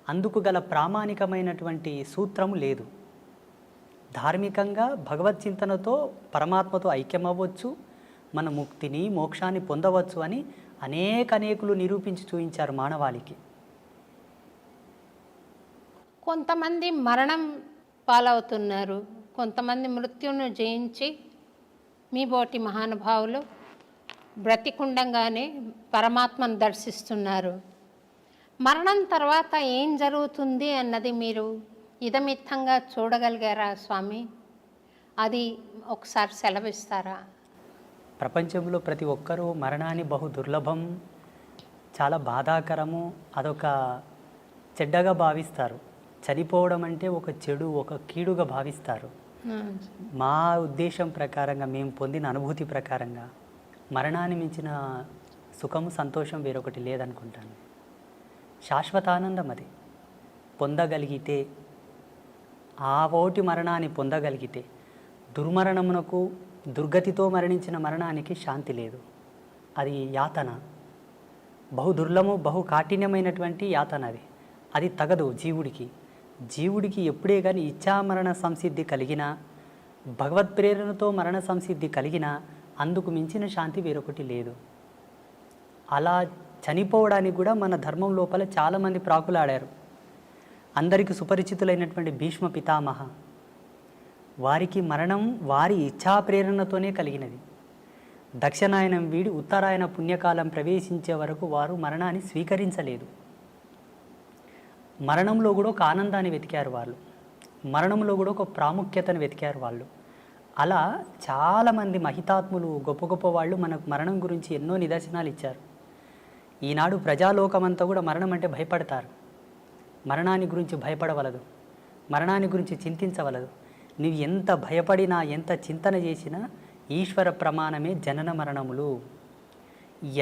అందుకు గల ప్రామాణికమైనటువంటి సూత్రము లేదు. ధార్మికంగా భగవత్ చింతనతో పరమాత్మతో ఐక్యమవ్వచ్చు, మన ముక్తిని మోక్షాన్ని పొందవచ్చు అని అనేకులు నిరూపించి చూపించారు మానవాళికి. కొంతమంది మరణం పాలవుతున్నారు, కొంతమంది మృత్యును జయించి మీ బోటి మహానుభావులు బ్రతికుండంగానే పరమాత్మను దర్శిస్తున్నారు. మరణం తర్వాత ఏం జరుగుతుంది అన్నది మీరు ఇదమిత్తంగా చూడగలిగారా స్వామి? అది ఒకసారి సెలవిస్తారా? ప్రపంచంలో ప్రతి ఒక్కరూ మరణాన్ని బహు దుర్లభం, చాలా బాధాకరము, అదొక చెడ్డగా భావిస్తారు. చనిపోవడం అంటే ఒక చెడు, ఒక కీడుగా భావిస్తారు. మా ఉద్దేశం ప్రకారంగా, మేము పొందిన అనుభూతి ప్రకారంగా మరణాన్ని మించిన సుఖము సంతోషం వేరొకటి లేదనుకుంటాను. శాశ్వతానందం అది పొందగలిగితే, ఆ ఓటి మరణాన్ని పొందగలిగితే, దుర్మరణమునకు దుర్గతితో మరణించిన మరణానికి శాంతి లేదు. అది యాతన, బహు దుర్లభము, బహు కాఠిన్యమైనటువంటి యాతన. అది తగదు జీవుడికి. జీవుడికి ఎప్పుడే కానీ ఇచ్ఛామరణ సంసిద్ధి కలిగినా, భగవత్ ప్రేరణతో మరణ సంసిద్ధి కలిగినా అందుకు మించిన శాంతి వేరొకటి లేదు. అలా చనిపోవడానికి కూడా మన ధర్మం లోపల చాలామంది ప్రాకులాడారు. అందరికీ సుపరిచితులైనటువంటి భీష్మ పితామహ, వారికి మరణం వారి ఇచ్ఛా ప్రేరణతోనే కలిగినది. దక్షిణాయనం వీడి ఉత్తరాయణ పుణ్యకాలం ప్రవేశించే వరకు వారు మరణాన్ని స్వీకరించలేదు. మరణంలో కూడా ఒక ఆనందాన్ని వెతికారు వాళ్ళు, మరణంలో కూడా ఒక ప్రాముఖ్యతను వెతికారు వాళ్ళు. అలా చాలామంది మహితాత్ములు, గొప్ప గొప్ప వాళ్ళు మనకు మరణం గురించి ఎన్నో నిదర్శనాలు ఇచ్చారు. ఈనాడు ప్రజాలోకమంతా కూడా మరణం అంటే భయపడతారు. మరణాన్ని గురించి భయపడవలదు, మరణాన్ని గురించి చింతించవలదు. నువ్వు ఎంత భయపడినా, ఎంత చింతన చేసినా ఈశ్వర ప్రమాణమే జనన మరణములు.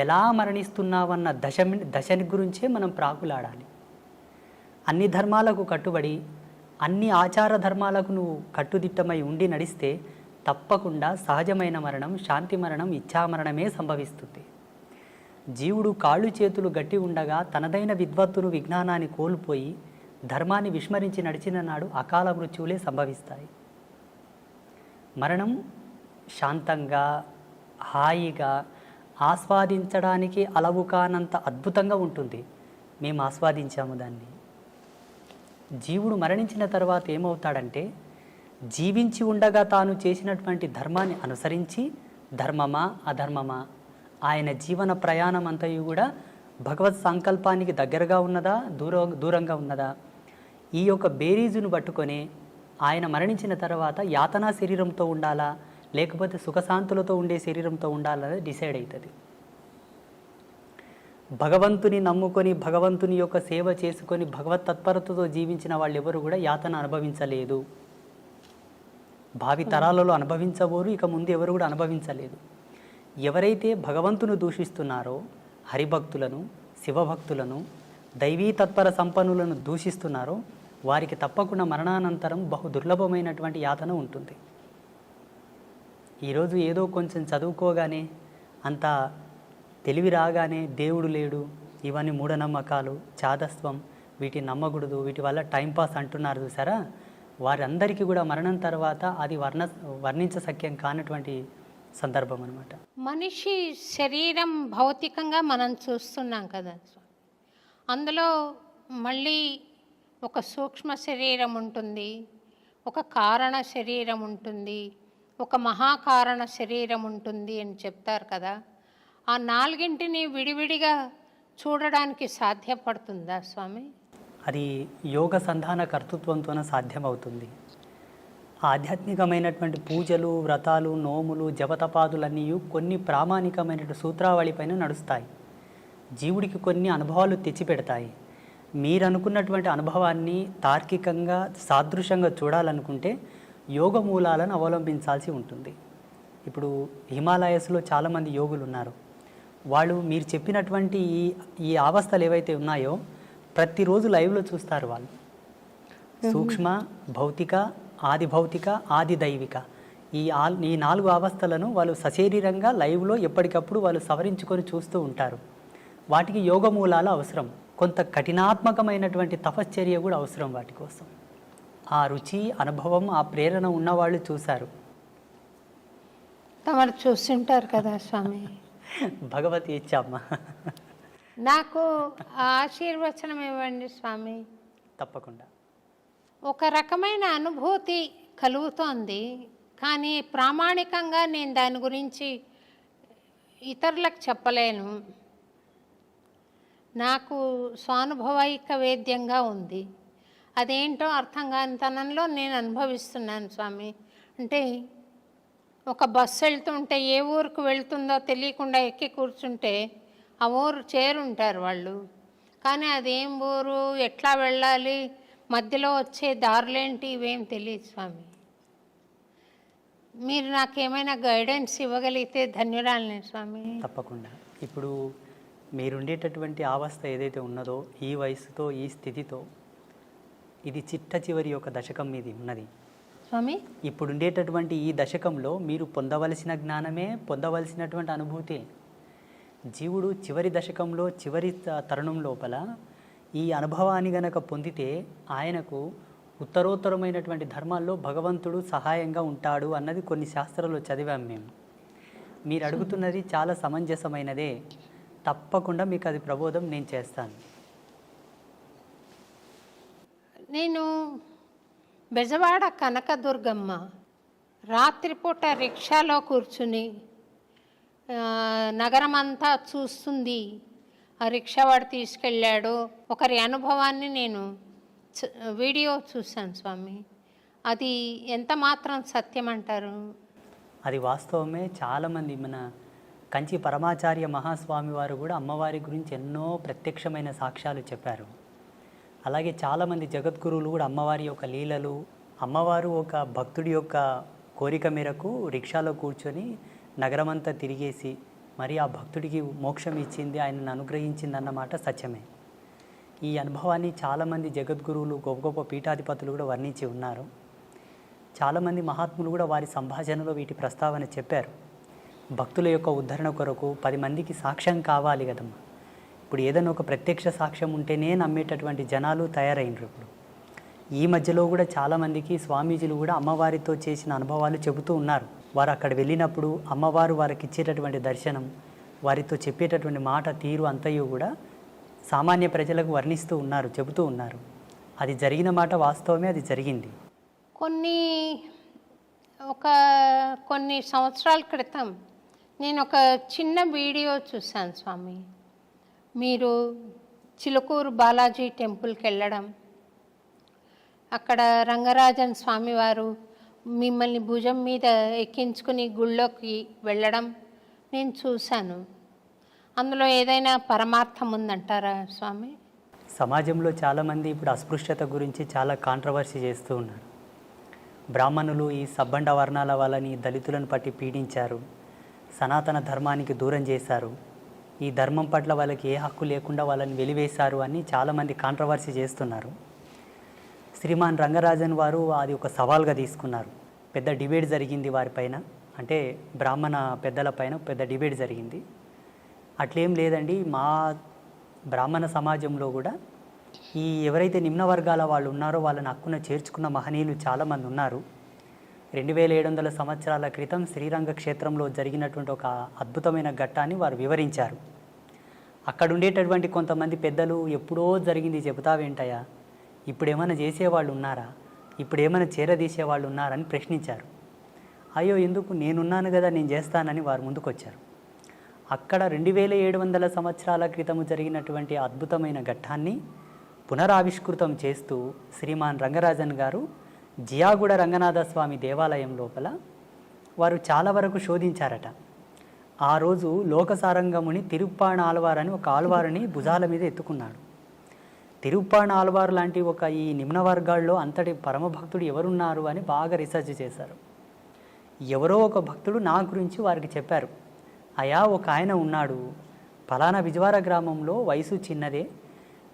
ఎలా మరణిస్తున్నావన్న దశని గురించే మనం ప్రాకులాడాలి. అన్ని ధర్మాలకు కట్టుబడి, అన్ని ఆచార ధర్మాలకు నువ్వు కట్టుదిట్టమై ఉండి నడిస్తే తప్పకుండా సహజమైన మరణం, శాంతి మరణం, ఇచ్ఛామరణమే సంభవిస్తుంది. జీవుడు కాళ్ళు చేతులు గట్టి ఉండగా తనదైన విద్వత్తును, విజ్ఞానాన్ని కోల్పోయి ధర్మాన్ని విస్మరించి నడిచిన నాడు అకాల మృత్యువులే సంభవిస్తాయి. మరణం శాంతంగా, హాయిగా, ఆస్వాదించడానికి అలవు కానంత అద్భుతంగా ఉంటుంది. మేము ఆస్వాదించాము దాన్ని. జీవుడు మరణించిన తర్వాత ఏమవుతాడంటే, జీవించి ఉండగా తాను చేసినటువంటి ధర్మాన్ని అనుసరించి, ధర్మమా అధర్మమా, ఆయన జీవన ప్రయాణం అంతయు కూడా భగవత్ సంకల్పానికి దగ్గరగా ఉన్నదా, దూరంగా ఉన్నదా, ఈ యొక్క బేరీజును పట్టుకొని ఆయన మరణించిన తర్వాత యాతనా శరీరంతో ఉండాలా, లేకపోతే సుఖశాంతులతో ఉండే శరీరంతో ఉండాలని డిసైడ్ అవుతుంది. భగవంతుని నమ్ముకొని, భగవంతుని యొక్క సేవ చేసుకొని, భగవత్ తత్పరతతో జీవించిన వాళ్ళు ఎవరు కూడా యాతన అనుభవించలేదు. భావి తరాలలో అనుభవించబోరు, ఇక ముందు ఎవరు కూడా అనుభవించలేదు. ఎవరైతే భగవంతుని దూషిస్తున్నారో, హరిభక్తులను, శివభక్తులను, దైవీ తత్పర సంపన్నులను దూషిస్తున్నారో వారికి తప్పకుండా మరణానంతరం బహు దుర్లభమైనటువంటి యాతన ఉంటుంది. ఈరోజు ఏదో కొంచెం చదువుకోగానే, అంత తెలివి రాగానే దేవుడు లేడు, ఇవన్నీ మూఢనమ్మకాలు, చాదస్వం, వీటిని నమ్మకూడదు, వీటి వల్ల టైంపాస్ అంటున్నారు చూసారా, వారందరికీ కూడా మరణం తర్వాత అది వర్ణించశక్యం కానటువంటి సందర్భం అన్నమాట. మనిషి శరీరం భౌతికంగా మనం చూస్తున్నాం కదా, అందులో మళ్ళీ ఒక సూక్ష్మ శరీరం ఉంటుంది, ఒక కారణ శరీరం ఉంటుంది, ఒక మహాకారణ శరీరం ఉంటుంది అని చెప్తారు కదా. ఆ నాలుగింటిని విడివిడిగా చూడడానికి సాధ్యపడుతుందా స్వామి? అది యోగ సంధాన కర్తృత్వంతోనే సాధ్యమవుతుంది. ఆధ్యాత్మికమైనటువంటి పూజలు, వ్రతాలు, నోములు, జపతపాదులన్నీ కొన్ని ప్రామాణికమైనటువంటి సూత్రావళి పైన నడుస్తాయి. జీవుడికి కొన్ని అనుభవాలు తెచ్చిపెడతాయి. మీరు అనుకున్నటువంటి అనుభవాన్ని తార్కికంగా, సాదృశ్యంగా చూడాలనుకుంటే యోగ మూలాలను అవలంబించాల్సి ఉంటుంది. ఇప్పుడు హిమాలయస్లో చాలామంది యోగులు ఉన్నారు. వాళ్ళు మీరు చెప్పినటువంటి ఈ అవస్థలు ఏవైతే ఉన్నాయో ప్రతిరోజు లైవ్లో చూస్తారు. వాళ్ళు సూక్ష్మ, భౌతిక, ఆది భౌతిక, ఆది దైవిక, ఈ నాలుగు అవస్థలను వాళ్ళు సశరీరంగా లైవ్లో ఎప్పటికప్పుడు వాళ్ళు సవరించుకొని చూస్తూ ఉంటారు. వాటికి యోగ మూలాలు అవసరం. కొంత కఠినాత్మకమైనటువంటి తపశ్చర్య కూడా అవసరం వాటి కోసం. ఆ రుచి, అనుభవం, ఆ ప్రేరణ ఉన్నవాళ్ళు చూశారు. తమరు చూస్తుంటారు కదా స్వామి. భగవతి ఇచ్చామ్మ. నాకు ఆశీర్వచనం ఇవ్వండి స్వామి. తప్పకుండా. ఒక రకమైన అనుభూతి కలుగుతోంది, కానీ ప్రామాణికంగా నేను దాని గురించి ఇతరులకు చెప్పలేను. నాకు స్వానుభవైక వేద్యంగా ఉంది. అదేంటో అర్థం కాని తనంలో నేను అనుభవిస్తున్నాను స్వామి. అంటే ఒక బస్సు వెళ్తుంటే ఏ ఊరికి వెళ్తుందో తెలియకుండా ఎక్కి కూర్చుంటే ఆ ఊరు చేరుంటారు వాళ్ళు, కానీ అదేం ఊరు, ఎట్లా వెళ్ళాలి, మధ్యలో వచ్చే దారులేంటి, ఇవేం తెలియదు స్వామి. మీరు నాకేమైనా గైడెన్స్ ఇవ్వగలిగితే ధన్యురాలిని స్వామి. తప్పకుండా. ఇప్పుడు మీరుండేటటువంటి అవస్థ ఏదైతే ఉన్నదో, ఈ వయసుతో, ఈ స్థితితో, ఇది చిట్ట చివరి ఒక దశకం మీది ఉన్నది స్వామి. ఇప్పుడుండేటటువంటి ఈ దశకంలో మీరు పొందవలసిన జ్ఞానమే, పొందవలసినటువంటి అనుభూతి. జీవుడు చివరి దశకంలో, చివరి తరుణం లోపల ఈ అనుభవాన్ని గనక పొందితే ఆయనకు ఉత్తరోత్తరమైనటువంటి ధర్మాల్లో భగవంతుడు సహాయంగా ఉంటాడు అన్నది కొన్ని శాస్త్రాల్లో చదివాం మేము. మీరు అడుగుతున్నది చాలా సమంజసమైనదే. తప్పకుండా మీకు అది ప్రబోధం నేను చేస్తాను. నేను బెజవాడ కనకదుర్గమ్మ రాత్రిపూట రిక్షాలో కూర్చుని నగరం అంతా చూస్తుంది. ఆ రిక్షా వాడు తీసుకెళ్ళాడు. ఒకరి అనుభవాన్ని నేను వీడియో చూశాను స్వామి. అది ఎంత మాత్రం సత్యం అంటారు? అది వాస్తవమే. చాలామంది మన కంచి పరమాచార్య మహాస్వామి వారు కూడా అమ్మవారి గురించి ఎన్నో ప్రత్యక్షమైన సాక్ష్యాలు చెప్పారు. అలాగే చాలామంది జగద్గురువులు కూడా అమ్మవారి యొక్క లీలలు, అమ్మవారు ఒక భక్తుడి యొక్క కోరిక మేరకు రిక్షాలో కూర్చొని నగరమంతా తిరిగేసి మరి ఆ భక్తుడికి మోక్షం ఇచ్చింది, ఆయనను అనుగ్రహించింది అన్నమాట సత్యమే. ఈ అనుభవాన్ని చాలామంది జగద్గురువులు, గొప్ప గొప్ప పీఠాధిపతులు కూడా వర్ణించి ఉన్నారు. చాలామంది మహాత్ములు కూడా వారి సంభాషణలో వీటి ప్రస్తావన చెప్పారు. భక్తుల యొక్క ఉద్ధరణ కొరకు 10 మందికి సాక్ష్యం కావాలి కదమ్మా. ఇప్పుడు ఏదైనా ఒక ప్రత్యక్ష సాక్ష్యం ఉంటేనే నమ్మేటటువంటి జనాలు తయారైనరు. ఇప్పుడు ఈ మధ్యలో కూడా చాలామందికి స్వామీజీలు కూడా అమ్మవారితో చేసిన అనుభవాలు చెబుతూ ఉన్నారు. వారు అక్కడ వెళ్ళినప్పుడు అమ్మవారు వారికి ఇచ్చేటటువంటి దర్శనం, వారితో చెప్పేటటువంటి మాట తీరు అంతయు కూడా సామాన్య ప్రజలకు వర్ణిస్తూ ఉన్నారు, చెబుతూ ఉన్నారు. అది జరిగిన మాట వాస్తవమే, అది జరిగింది. కొన్ని సంవత్సరాల క్రితం నేను ఒక చిన్న వీడియో చూశాను స్వామి. మీరు చిలుకూరు బాలాజీ టెంపుల్కి వెళ్ళడం, అక్కడ రంగరాజన్ స్వామివారు మిమ్మల్ని భుజం మీద ఎక్కించుకుని గుళ్ళోకి వెళ్ళడం నేను చూశాను. అందులో ఏదైనా పరమార్థం ఉందంటారా స్వామి? సమాజంలో చాలామంది ఇప్పుడు అస్పృశ్యత గురించి చాలా కాంట్రవర్సీ చేస్తూ ఉన్నారు. బ్రాహ్మణులు ఈ సబ్బండ వర్ణాల వాళ్ళని, దళితులను పట్టి పీడించారు, సనాతన ధర్మానికి దూరం చేశారు, ఈ ధర్మం పట్ల వాళ్ళకి ఏ హక్కు లేకుండా వాళ్ళని వెలివేశారు అని చాలామంది కాంట్రవర్సీ చేస్తున్నారు. శ్రీమాన్ రంగరాజన్ వారు అది ఒక సవాల్గా తీసుకున్నారు. పెద్ద డిబేట్ జరిగింది వారిపైన, అంటే బ్రాహ్మణ పెద్దల పైన పెద్ద డిబేట్ జరిగింది. అట్లేం లేదండి, మా బ్రాహ్మణ సమాజంలో కూడా ఈ ఎవరైతే నిమ్న వర్గాల వాళ్ళు ఉన్నారో వాళ్ళని హక్కున చేర్చుకున్న మహనీయులు చాలామంది ఉన్నారు. 2700 సంవత్సరాల క్రితం శ్రీరంగ క్షేత్రంలో జరిగినటువంటి ఒక అద్భుతమైన ఘట్టాన్ని వారు వివరించారు. అక్కడ ఉండేటటువంటి కొంతమంది పెద్దలు ఎప్పుడో జరిగింది చెబుతావేంటయ్యా, ఇప్పుడు ఏమైనా చేసేవాళ్ళు ఉన్నారా, ఇప్పుడు ఏమైనా చేరదీసేవాళ్ళు ఉన్నారని ప్రశ్నించారు. అయ్యో ఎందుకు, నేనున్నాను కదా, నేను చేస్తానని వారు ముందుకొచ్చారు. అక్కడ 2700 సంవత్సరాల క్రితము జరిగినటువంటి అద్భుతమైన ఘట్టాన్ని పునరావిష్కృతం చేస్తూ శ్రీమాన్ రంగరాజన్ గారు జియాగూడ రంగనాథ స్వామి దేవాలయం లోపల వారు చాలా వరకు శోధించారట. ఆ రోజు లోకసారంగముని తిరుప్పాణ ఆల్వార్ అని ఒక ఆల్వారుని భుజాల మీద ఎత్తుకున్నాడు. తిరుప్పాణ ఆల్వార్ లాంటి ఒక ఈ నిమ్న వర్గాల్లో అంతటి పరమభక్తుడు ఎవరున్నారు అని బాగా రీసెర్చ్ చేశారు. ఎవరో ఒక భక్తుడు నా గురించి వారికి చెప్పారు, అయా ఒక ఆయన ఉన్నాడు, ఫలానా విజవార గ్రామంలో, వయసు చిన్నదే,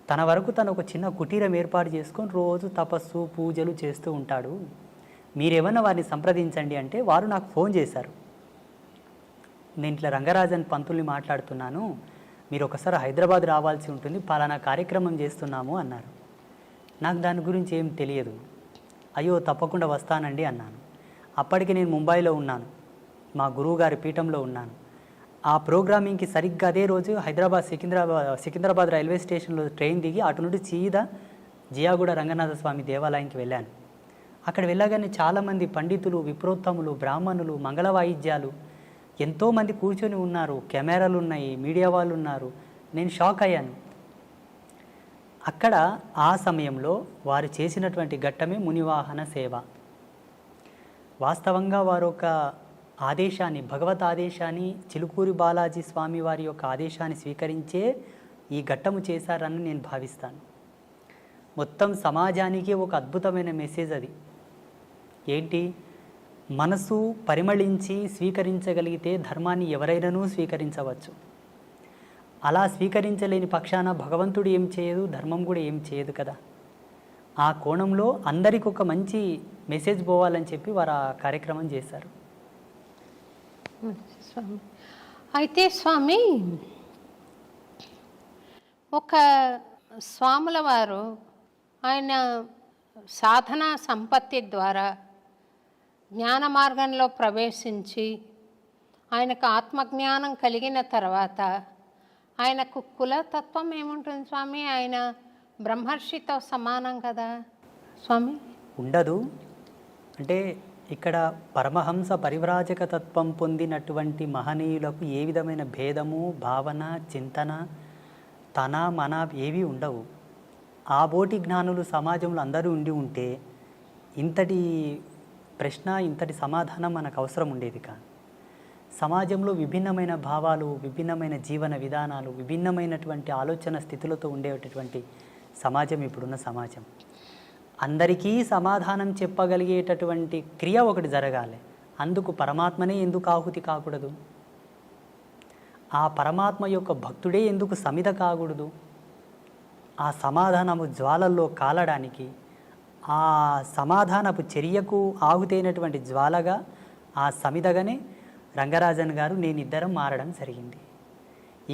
తన వరకు తను ఒక చిన్న కుటీరం ఏర్పాటు చేసుకొని రోజు తపస్సు పూజలు చేస్తూ ఉంటాడు, మీరేమన్నా వారిని సంప్రదించండి అంటే వారు నాకు ఫోన్ చేశారు. నేను ఇట్లా రంగరాజన్ పంతుల్ని మాట్లాడుతున్నాను, మీరు ఒకసారి హైదరాబాద్ రావాల్సి ఉంటుంది, పలానా కార్యక్రమం చేస్తున్నాము అన్నారు. నాకు దాని గురించి ఏం తెలియదు. అయ్యో తప్పకుండా వస్తానండి అన్నాను. అప్పటికి నేను ముంబైలో ఉన్నాను, మా గురువుగారి పీఠంలో ఉన్నాను. ఆ ప్రోగ్రామింగ్కి సరిగ్గా అదే రోజు సికింద్రాబాద్ రైల్వే స్టేషన్లో ట్రైన్ దిగి అటు నుండి సీదా జియాగూడ రంగనాథ స్వామి దేవాలయానికి వెళ్ళాను. అక్కడ వెళ్ళగానే చాలామంది పండితులు, విప్రోత్తములు, బ్రాహ్మణులు, మంగళ వాయిద్యాలు ఎంతోమంది కూర్చొని ఉన్నారు, కెమెరాలు ఉన్నాయి, మీడియా వాళ్ళు ఉన్నారు. నేను షాక్ అయ్యాను. అక్కడ ఆ సమయంలో వారు చేసినటువంటి ఘట్టమే మునివాహన సేవ. వాస్తవంగా వారు ఒక ఆదేశాన్ని, భగవత్ ఆదేశాన్ని, చిలుకూరి బాలాజీ స్వామి వారి యొక్క ఆదేశాన్ని స్వీకరించే ఈ ఘట్టము చేశారని నేను భావిస్తాను. మొత్తం సమాజానికి ఒక అద్భుతమైన మెసేజ్ అది. ఏంటి? మనసు పరిమళించి స్వీకరించగలిగితే ధర్మాన్ని ఎవరైనానూ స్వీకరించవచ్చు. అలా స్వీకరించలేని పక్షాన భగవంతుడు ఏం చేయదు, ధర్మం కూడా ఏం చేయదు కదా. ఆ కోణంలో అందరికి ఒక మంచి మెసేజ్ పోవాలని చెప్పి వారు ఆ కార్యక్రమం చేశారు. స్వామి, అయితే స్వామి, ఒక స్వాముల వారు ఆయన సాధనా సంపత్తి ద్వారా జ్ఞాన మార్గంలో ప్రవేశించి ఆయనకు ఆత్మజ్ఞానం కలిగిన తర్వాత ఆయనకు కులతత్వం ఏముంటుంది స్వామి? ఆయన బ్రహ్మర్షితో సమానం కదా స్వామి? ఉండదు. అంటే ఇక్కడ పరమహంస పరివ్రాజక తత్వం పొందినటువంటి మహనీయులకు ఏ విధమైన భేదము, భావన, చింతన, తన మన ఏవి ఉండవు. ఆ బోటి జ్ఞానులు సమాజంలో అందరూ ఉండి ఉంటే ఇంతటి ప్రశ్న, ఇంతటి సమాధానం మనకు అవసరం ఉండేది కాదు. సమాజంలో విభిన్నమైన భావాలు, విభిన్నమైన జీవన విధానాలు, విభిన్నమైనటువంటి ఆలోచన స్థితులతో ఉండేటటువంటి సమాజం ఇప్పుడున్న సమాజం. అందరికీ సమాధానం చెప్పగలిగేటటువంటి క్రియ ఒకటి జరగాలి. అందుకు పరమాత్మనే ఎందుకు ఆహుతి కాకూడదు? ఆ పరమాత్మ యొక్క భక్తుడే ఎందుకు సమిధ కాకూడదు? ఆ సమాధానము జ్వాలల్లో కాలడానికి, ఆ సమాధానపు చర్యకు ఆహుతైనటువంటి జ్వాలగా, ఆ సమిధగానే రంగరాజన్ గారు నేనిద్దరం మారడం జరిగింది.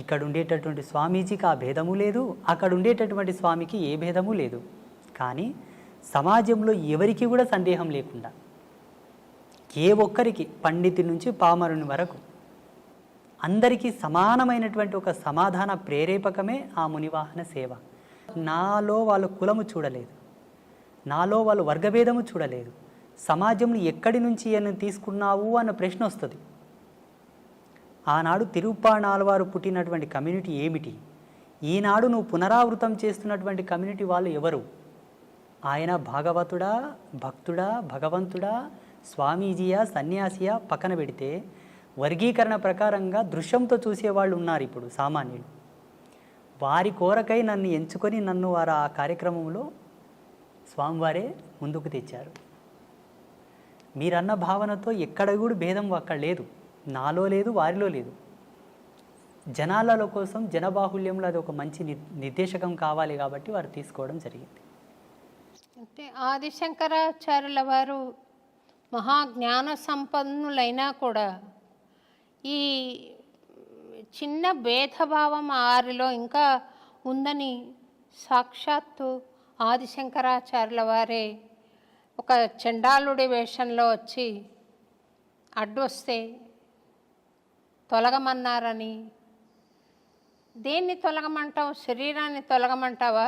ఇక్కడ ఉండేటటువంటి స్వామీజీకి ఆ భేదము లేదు, అక్కడ ఉండేటటువంటి స్వామికి ఏ భేదము లేదు. కానీ సమాజంలో ఎవరికి కూడా సందేహం లేకుండా, ఏ ఒక్కరికి, పండితుడి నుంచి పామరుని వరకు అందరికీ సమానమైనటువంటి ఒక సమాధాన ప్రేరేపకమే ఆ మునివాహన సేవ. నాలో వాళ్ళు కులము చూడలేదు, నాలో వాళ్ళు వర్గభేదము చూడలేదు. సమాజంలో ఎక్కడి నుంచి అని తీసుకున్నావు అన్న ప్రశ్న వస్తుంది. ఆనాడు తిరుప్పాణాళ్వారు పుట్టినటువంటి కమ్యూనిటీ ఏమిటి? ఈనాడు నువ్వు పునరావృతం చేస్తున్నటువంటి కమ్యూనిటీ వాళ్ళు ఎవరు? ఆయన భాగవతుడా, భక్తుడా, భగవంతుడా, స్వామీజీయా, సన్యాసియా పక్కన పెడితే వర్గీకరణ ప్రకారంగా దృశ్యంతో చూసేవాళ్ళు ఉన్నారు ఇప్పుడు సామాన్యులు. వారి కోరకై నన్ను ఎంచుకొని నన్ను వారు ఆ కార్యక్రమంలో స్వామివారే ముందుకు తెచ్చారు. మీరన్న భావనతో ఎక్కడ కూడా భేదం అక్కడ లేదు, నాలో లేదు, వారిలో లేదు. జనాలలో కోసం, జనబాహుల్యంలో అది ఒక మంచి నిర్దేశకం కావాలి కాబట్టి వారు తీసుకోవడం జరిగింది. అంటే ఆదిశంకరాచార్యుల వారు మహాజ్ఞాన సంపన్నులైనా కూడా ఈ చిన్న భేదభావం వారిలో ఇంకా ఉందని సాక్షాత్తు ఆదిశంకరాచార్యుల వారే ఒక చండాలుడి వేషంలో వచ్చి అడ్డొస్తే తొలగమన్నారని. దేన్ని తొలగమంటావు? శరీరాన్ని తొలగమంటావా?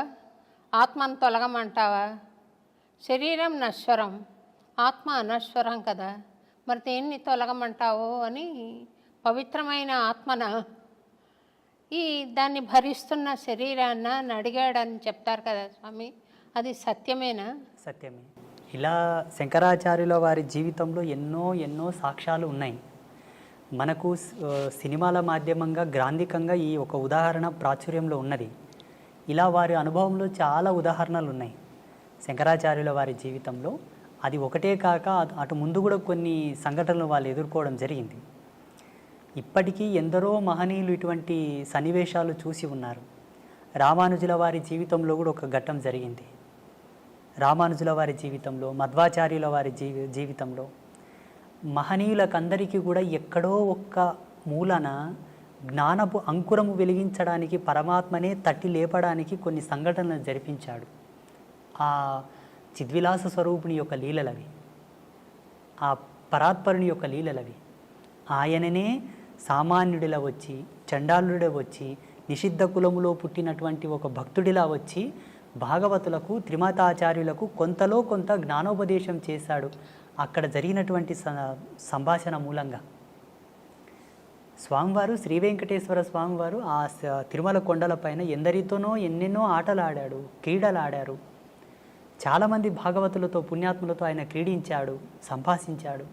ఆత్మను తొలగమంటావా? శరీరం నశ్వరం, ఆత్మ అనశ్వరం కదా, మరి దేన్ని తొలగమంటావో అని పవిత్రమైన ఆత్మన దాన్ని భరిస్తున్న శరీరాన్ని అని అడిగాడని చెప్తారు కదా స్వామి, అది సత్యమేనా? సత్యమే. ఇలా శంకరాచార్యుల వారి జీవితంలో ఎన్నో సాక్ష్యాలు ఉన్నాయి. మనకు సినిమాల మాధ్యమంగా గ్రాంధికంగా ఈ ఒక ఉదాహరణ ప్రాచుర్యంలో ఉన్నది. ఇలా వారి అనుభవంలో చాలా ఉదాహరణలు ఉన్నాయి శంకరాచార్యుల వారి జీవితంలో. అది ఒకటే కాక అటు ముందు కూడా కొన్ని సంఘటనలు వాళ్ళు ఎదుర్కోవడం జరిగింది. ఇప్పటికీ ఎందరో మహనీయులు ఇటువంటి సన్నివేశాలు చూసి ఉన్నారు. రామానుజుల వారి జీవితంలో కూడా ఒక ఘట్టం జరిగింది. రామానుజుల వారి జీవితంలో, మధ్వాచార్యుల వారి జీవితంలో మహనీయులకందరికీ కూడా ఎక్కడో ఒక్క మూలన జ్ఞానపు అంకురము వెలిగించడానికి, పరమాత్మనే తట్టి లేపడానికి కొన్ని సంఘటనలు జరిపించాడు. ఆ చిద్విలాస స్వరూపుని యొక్క లీలలవి, ఆ పరాత్పరుని యొక్క లీలలవి. ఆయననే సామాన్యుడిలా వచ్చి, చండాలుడిలా వచ్చి, నిషిద్ధ కులములో పుట్టినటువంటి ఒక భక్తుడిలా వచ్చి భాగవతులకు, త్రిమతాచార్యులకు కొంతలో కొంత జ్ఞానోపదేశం చేశాడు అక్కడ జరిగినటువంటి సంభాషణ మూలంగా. స్వామివారు, శ్రీ వెంకటేశ్వర స్వామివారు ఆ తిరుమల కొండలపైన ఎందరితోనో ఎన్నెన్నో ఆటలు ఆడాడు, క్రీడలు ఆడారు. చాలామంది భాగవతులతో, పుణ్యాత్ములతో ఆయన క్రీడించాడు, సంభాషించాడు.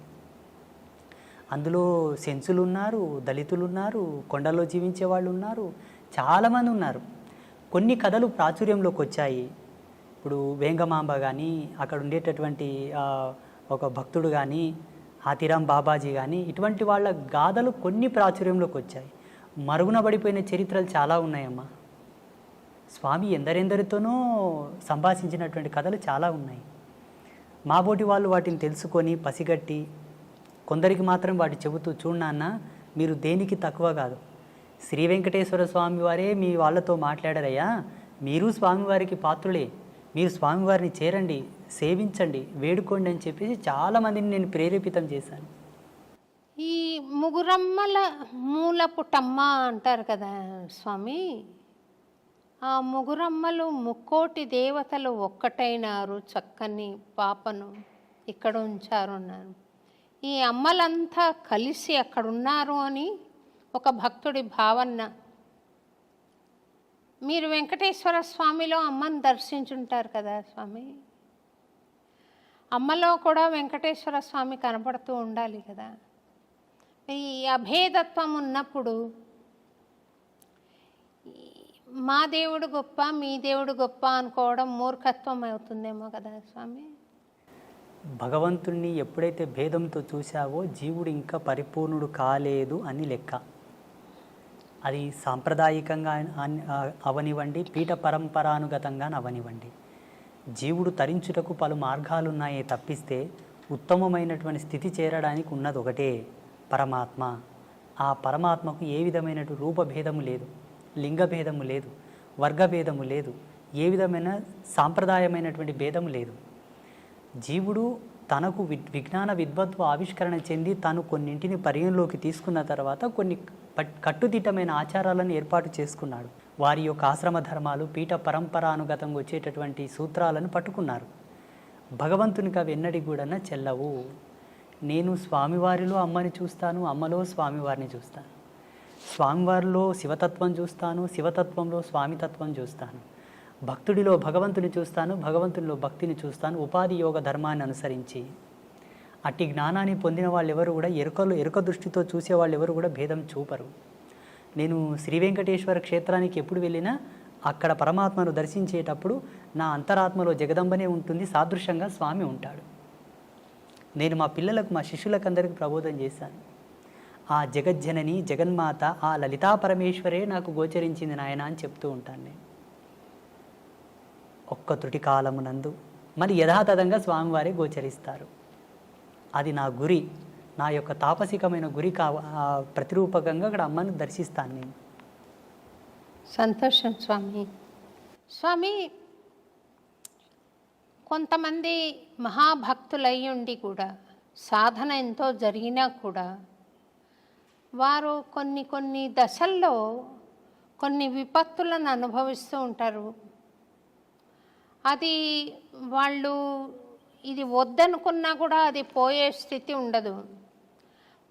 అందులో సెన్సులు ఉన్నారు, దళితులు ఉన్నారు, కొండల్లో జీవించే వాళ్ళు ఉన్నారు, చాలామంది ఉన్నారు. కొన్ని కథలు ప్రాచుర్యంలోకి వచ్చాయి. ఇప్పుడు వేంగమాంబ కానీ, అక్కడ ఉండేటటువంటి ఒక భక్తుడు కానీ, హాతీరాం బాబాజీ కానీ, ఇటువంటి వాళ్ళ గాథలు కొన్ని ప్రాచుర్యంలోకి వచ్చాయి. మరుగున పడిపోయిన చరిత్రలు చాలా ఉన్నాయమ్మా. స్వామి ఎందరెందరితోనో సంభాషించినటువంటి కథలు చాలా ఉన్నాయి. మాబోటి వాళ్ళు వాటిని తెలుసుకొని పసిగట్టి కొందరికి మాత్రం వాటి చెబుతూ, చూడన్నా మీరు దేనికి తక్కువ కాదు, శ్రీ వెంకటేశ్వర స్వామి వారే మీ వాళ్ళతో మాట్లాడారయ్యా, మీరు స్వామివారికి పాత్రులే, మీరు స్వామివారిని చేరండి, సేవించండి, వేడుకోండి అని చెప్పేసి చాలామందిని నేను ప్రేరేపితం చేశాను. ఈ ముగురమ్మల మూలపుటమ్మ అంటారు కదా స్వామి, ఆ ముగురమ్మలు ముక్కోటి దేవతలు ఒక్కటైనారు, చక్కని పాపను ఇక్కడ ఉంచారు అన్నారు. ఈ అమ్మలంతా కలిసి అక్కడ ఉన్నారు అని ఒక భక్తుడి భావన. మీరు వెంకటేశ్వర స్వామిలో అమ్మని దర్శించుంటారు కదా స్వామి, అమ్మలో కూడా వెంకటేశ్వర స్వామి కనపడుతూ ఉండాలి కదా. ఈ అభేదత్వం ఉన్నప్పుడు మా దేవుడు గొప్ప, మీ దేవుడు గొప్ప అనుకోవడం మూర్ఖత్వం అవుతుందేమో కదా స్వామి. భగవంతుణ్ణి ఎప్పుడైతే భేదంతో చూశావో జీవుడు ఇంకా పరిపూర్ణుడు కాలేదు అని లెక్క. అది సాంప్రదాయికంగా అవనివ్వండి, పీఠ పరంపరానుగతంగా అవనివ్వండి, జీవుడు తరించుటకు పలు మార్గాలున్నాయే తప్పిస్తే ఉత్తమమైనటువంటి స్థితి చేరడానికి ఉన్నది ఒకటే, పరమాత్మ. ఆ పరమాత్మకు ఏ విధమైనటువంటి రూపభేదము లేదు, లింగభేదము లేదు, వర్గభేదము లేదు, ఏ విధమైన సాంప్రదాయమైనటువంటి భేదము లేదు. జీవుడు తనకు విజ్ఞాన విద్వత్వ ఆవిష్కరణ చెంది తాను కొన్నింటిని పరిగణలోకి తీసుకున్న తర్వాత కొన్ని కట్టుదిట్టమైన ఆచారాలను ఏర్పాటు చేసుకున్నాడు. వారి యొక్క ఆశ్రమ ధర్మాలు, పీఠ పరంపరానుగతంగా వచ్చేటటువంటి సూత్రాలను పట్టుకున్నారు. భగవంతునికి అవి ఎన్నడి కూడా చెల్లవు. నేను స్వామివారిలో అమ్మని చూస్తాను, అమ్మలో స్వామివారిని చూస్తాను, స్వామివారిలో శివతత్వం చూస్తాను, శివతత్వంలో స్వామితత్వం చూస్తాను, భక్తుడిలో భగవంతుని చూస్తాను, భగవంతునిలో భక్తిని చూస్తాను, ఉపాధి యోగ ధర్మాన్ని అనుసరించి. అట్టి జ్ఞానాన్ని పొందిన వాళ్ళు ఎవరు కూడా ఎరుక దృష్టితో చూసే వాళ్ళు ఎవరు కూడా భేదం చూపరు. నేను శ్రీ వెంకటేశ్వర క్షేత్రానికి ఎప్పుడు వెళ్ళినా అక్కడ పరమాత్మను దర్శించేటప్పుడు నా అంతరాత్మలో జగదంబనే ఉంటుంది, సాదృశ్యంగా స్వామి ఉంటాడు. నేను మా పిల్లలకు, మా శిష్యులకు అందరికీ ప్రబోధం చేశాను. ఆ జగజ్జనని, జగన్మాత, ఆ లలితా పరమేశ్వరే నాకు గోచరించింది నాయన అని చెప్తూ ఉంటాను నేను. ఒక్క త్రుటి కాలమునందు మరి యథాతథంగా స్వామివారే గోచరిస్తారు. అది నా గురి, నా యొక్క తాపసికమైన గురి ప్రతిరూపకంగా అక్కడ అమ్మను దర్శిస్తాను నేను. సంతోషం స్వామి. స్వామి, కొంతమంది మహాభక్తులయ్యుండి కూడా, సాధన ఎంతో జరిగినా కూడా, వారు కొన్ని దశల్లో కొన్ని విపత్తులను అనుభవిస్తూ ఉంటారు. అది వాళ్ళు ఇది వద్దనుకున్నా కూడా అది పోయే స్థితి ఉండదు.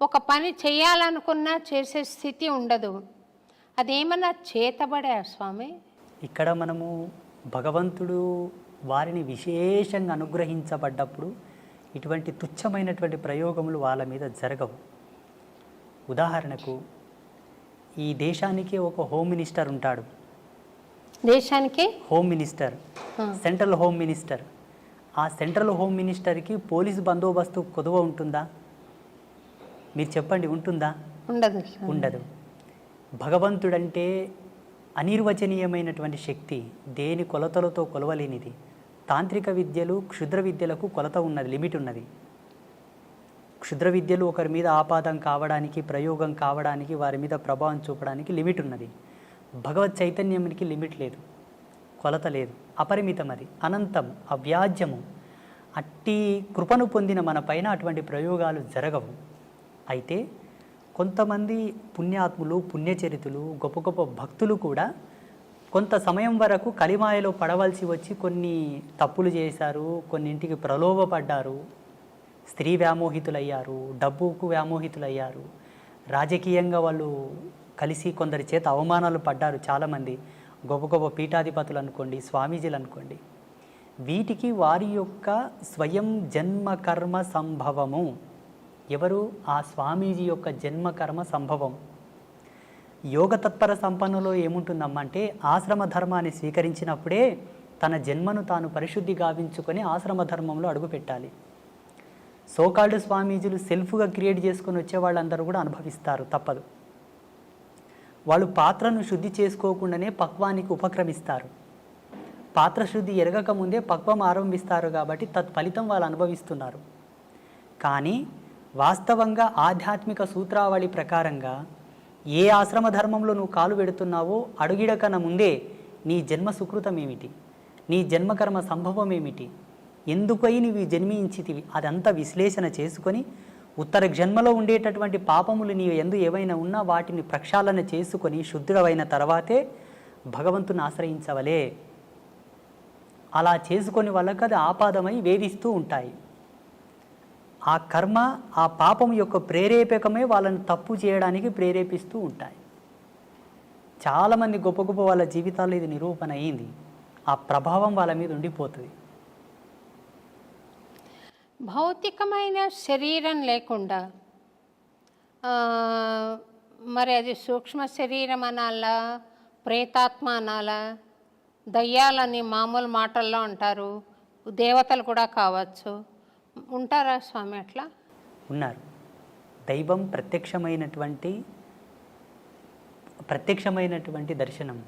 ఒక పని చేయాలనుకున్నా చేసే స్థితి ఉండదు. అదేమన్నా చేతబడా స్వామి? ఇక్కడ మనము భగవంతుడు వారిని విశేషంగా అనుగ్రహించబడ్డప్పుడు ఇటువంటి తుచ్చమైనటువంటి ప్రయోగములు వాళ్ళ మీద జరగవు. ఉదాహరణకు ఈ దేశానికి ఒక హోమ్ మినిస్టర్ ఉంటాడు. దేశానికి home minister, central home minister. ఆ సెంట్రల్ హోమ్ మినిస్టర్కి పోలీసు బందోబస్తు కొదువ ఉంటుందా? మీరు చెప్పండి, ఉంటుందా? ఉండదు. భగవంతుడంటే అనిర్వచనీయమైనటువంటి శక్తి, దేని కొలతలతో కొలవలేనిది. తాంత్రిక విద్యలు, క్షుద్ర విద్యలకు కొలత ఉన్నది, లిమిట్ ఉన్నది. క్షుద్ర విద్యలు ఒకరి మీద ఆపాదం కావడానికి, ప్రయోగం కావడానికి, వారి మీద ప్రభావం చూపడానికి లిమిట్ ఉన్నది. భగవత్ చైతన్యానికి లిమిట్ లేదు, కొలత లేదు, అపరిమితం, అది అనంతం, అవ్యాజ్యము. అట్టి కృపను పొందిన మన పైన అటువంటి ప్రయోగాలు జరగవు. అయితే కొంతమంది పుణ్యాత్ములు, పుణ్యచరితులు, గొప్ప గొప్ప భక్తులు కూడా కొంత సమయం వరకు కలిమాయలో పడవలసి వచ్చి కొన్ని తప్పులు చేశారు, కొన్నింటికి ప్రలోభపడ్డారు, స్త్రీ వ్యామోహితులయ్యారు, డబ్బుకు వ్యామోహితులయ్యారు, రాజకీయంగా వాళ్ళు కలిసి కొందరి చేత అవమానాలు పడ్డారు. చాలామంది గొప్ప గొప్ప పీఠాధిపతులు అనుకోండి, స్వామీజీలు అనుకోండి. వీటికి వారి యొక్క స్వయం జన్మకర్మ సంభవము. ఎవరు? ఆ స్వామీజీ యొక్క జన్మకర్మ సంభవం. యోగ తత్పర సంపన్నులో ఏముంటుందమ్మా అంటే, ఆశ్రమ ధర్మాన్ని స్వీకరించినప్పుడే తన జన్మను తాను పరిశుద్ధి గావించుకొని ఆశ్రమ ధర్మంలో అడుగుపెట్టాలి. సోకాల్డ్ స్వామీజీలు సెల్ఫ్గా క్రియేట్ చేసుకొని వచ్చే వాళ్ళందరూ కూడా అనుభవిస్తారు, తప్పదు. వాళ్ళు పాత్రను శుద్ధి చేసుకోకుండానే పక్వానికి ఉపక్రమిస్తారు. పాత్ర శుద్ధి ఎరగక ముందే పక్వం ఆరంభిస్తారు కాబట్టి తత్ఫలితం వాళ్ళు అనుభవిస్తున్నారు. కానీ వాస్తవంగా ఆధ్యాత్మిక సూత్రావళి ప్రకారంగా ఏ ఆశ్రమ ధర్మంలో నువ్వు కాలు పెడుతున్నావో అడుగిడకన ముందే నీ జన్మ సుకృతం ఏమిటి, నీ జన్మకర్మ సంభవం ఏమిటి, ఎందుకై నీవు జన్మించితివి, అదంతా విశ్లేషణ చేసుకొని ఉత్తర జన్మలో ఉండేటటువంటి పాపములు నీ ఎందు ఏవైనా ఉన్నా వాటిని ప్రక్షాళన చేసుకొని శుద్ధుడవైన తర్వాతే భగవంతుని ఆశ్రయించవలే. అలా చేసుకొని వాళ్ళకి అది ఆపాదమై వేధిస్తూ ఉంటాయి. ఆ కర్మ, ఆ పాపం యొక్క ప్రేరేపకమే వాళ్ళని తప్పు చేయడానికి ప్రేరేపిస్తూ ఉంటాయి. చాలామంది గొప్ప గొప్ప వాళ్ళ జీవితాల్లో ఇది నిరూపణ అయింది. ఆ ప్రభావం వాళ్ళ మీద ఉండిపోతుంది. భౌతికమైన శరీరం లేకుండా మరి అది సూక్ష్మ శరీరం అనాలా, ప్రేతాత్మ అనాలా, దయ్యాలని మామూలు మాటల్లో అంటారు, దేవతలు కూడా కావచ్చు. ఉంటారా స్వామి అట్లా? ఉన్నారు. దైవం ప్రత్యక్షమైనటువంటి దర్శనం.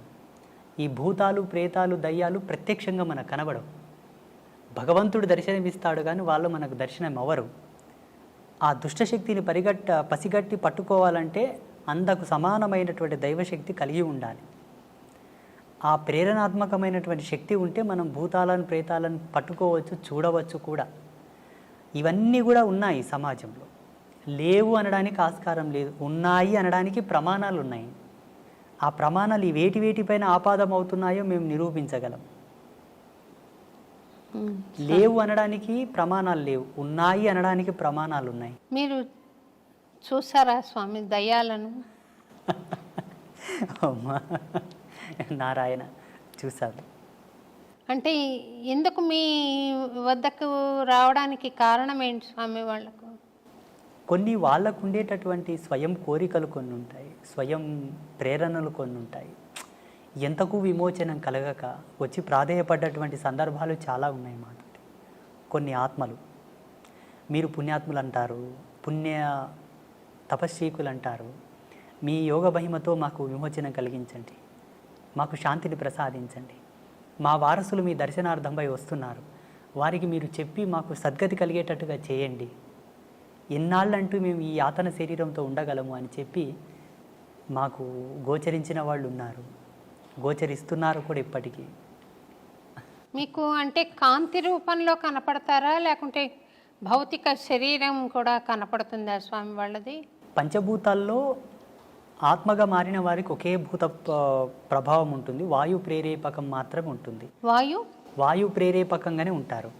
ఈ భూతాలు, ప్రేతాలు, దయ్యాలు ప్రత్యక్షంగా మనకు కనబడవు. భగవంతుడు దర్శనమిస్తాడు కానీ వాళ్ళు మనకు దర్శనం అవ్వరు. ఆ దుష్టశక్తిని పసిగట్టి పట్టుకోవాలంటే అంతకు సమానమైనటువంటి దైవశక్తి కలిగి ఉండాలి. ఆ ప్రేరణాత్మకమైనటువంటి శక్తి ఉంటే మనం భూతాలను, ప్రేతాలను పట్టుకోవచ్చు, చూడవచ్చు కూడా. ఇవన్నీ కూడా ఉన్నాయి సమాజంలో. లేవు అనడానికి ఆస్కారం లేదు, ఉన్నాయి అనడానికి ప్రమాణాలు ఉన్నాయి. ఆ ప్రమాణాలు వేటిపైన ఆపాదం అవుతున్నాయో మేము నిరూపించగలం. లేవు అనడానికి ప్రమాణాలు లేవు, ఉన్నాయి అనడానికి ప్రమాణాలు ఉన్నాయి. మీరు చూసారా స్వామి దయ్యాలను? అమ్మా నారాయణ, చూశాను. అంటే ఎందుకు మీ వద్దకు రావడానికి కారణం ఏంటి స్వామి? వాళ్ళకు కొన్ని వాళ్ళకు ఉండేటటువంటి స్వయం కోరికలు కొన్ని ఉంటాయి, స్వయం ప్రేరణలు కొన్ని ఉంటాయి. ఎంతకు విమోచనం కలగక వచ్చి ప్రాధేయపడ్డటువంటి సందర్భాలు చాలా ఉన్నాయి మాట. కొన్ని ఆత్మలు, మీరు పుణ్యాత్ములు అంటారు, పుణ్య తపస్వీకులు అంటారు, మీ యోగ మహిమతో మాకు విమోచనం కలిగించండి, మాకు శాంతిని ప్రసాదించండి, మా వారసులు మీ దర్శనార్థంపై వస్తున్నారు, వారికి మీరు చెప్పి మాకు సద్గతి కలిగేటట్టుగా చేయండి, ఎన్నాళ్ళంటూ మేము ఈ యాతన శరీరంతో ఉండగలము అని చెప్పి మాకు గోచరించిన వాళ్ళు ఉన్నారు, గోచరిస్తున్నారు కూడా ఇప్పటికీ. మీకు అంటే కాంతి రూపంలో కనపడతారా, లేకుంటే భౌతిక శరీరం కూడా కనపడుతుందా స్వామి వాళ్ళది? పంచభూతాల్లో ఆత్మగా మారిన వారికి ఒకే భూత ప్రభావం ఉంటుంది, వాయు ప్రేరేపకం మాత్రమే ఉంటుంది. వాయు ప్రేరేపకంగానే ఉంటారు.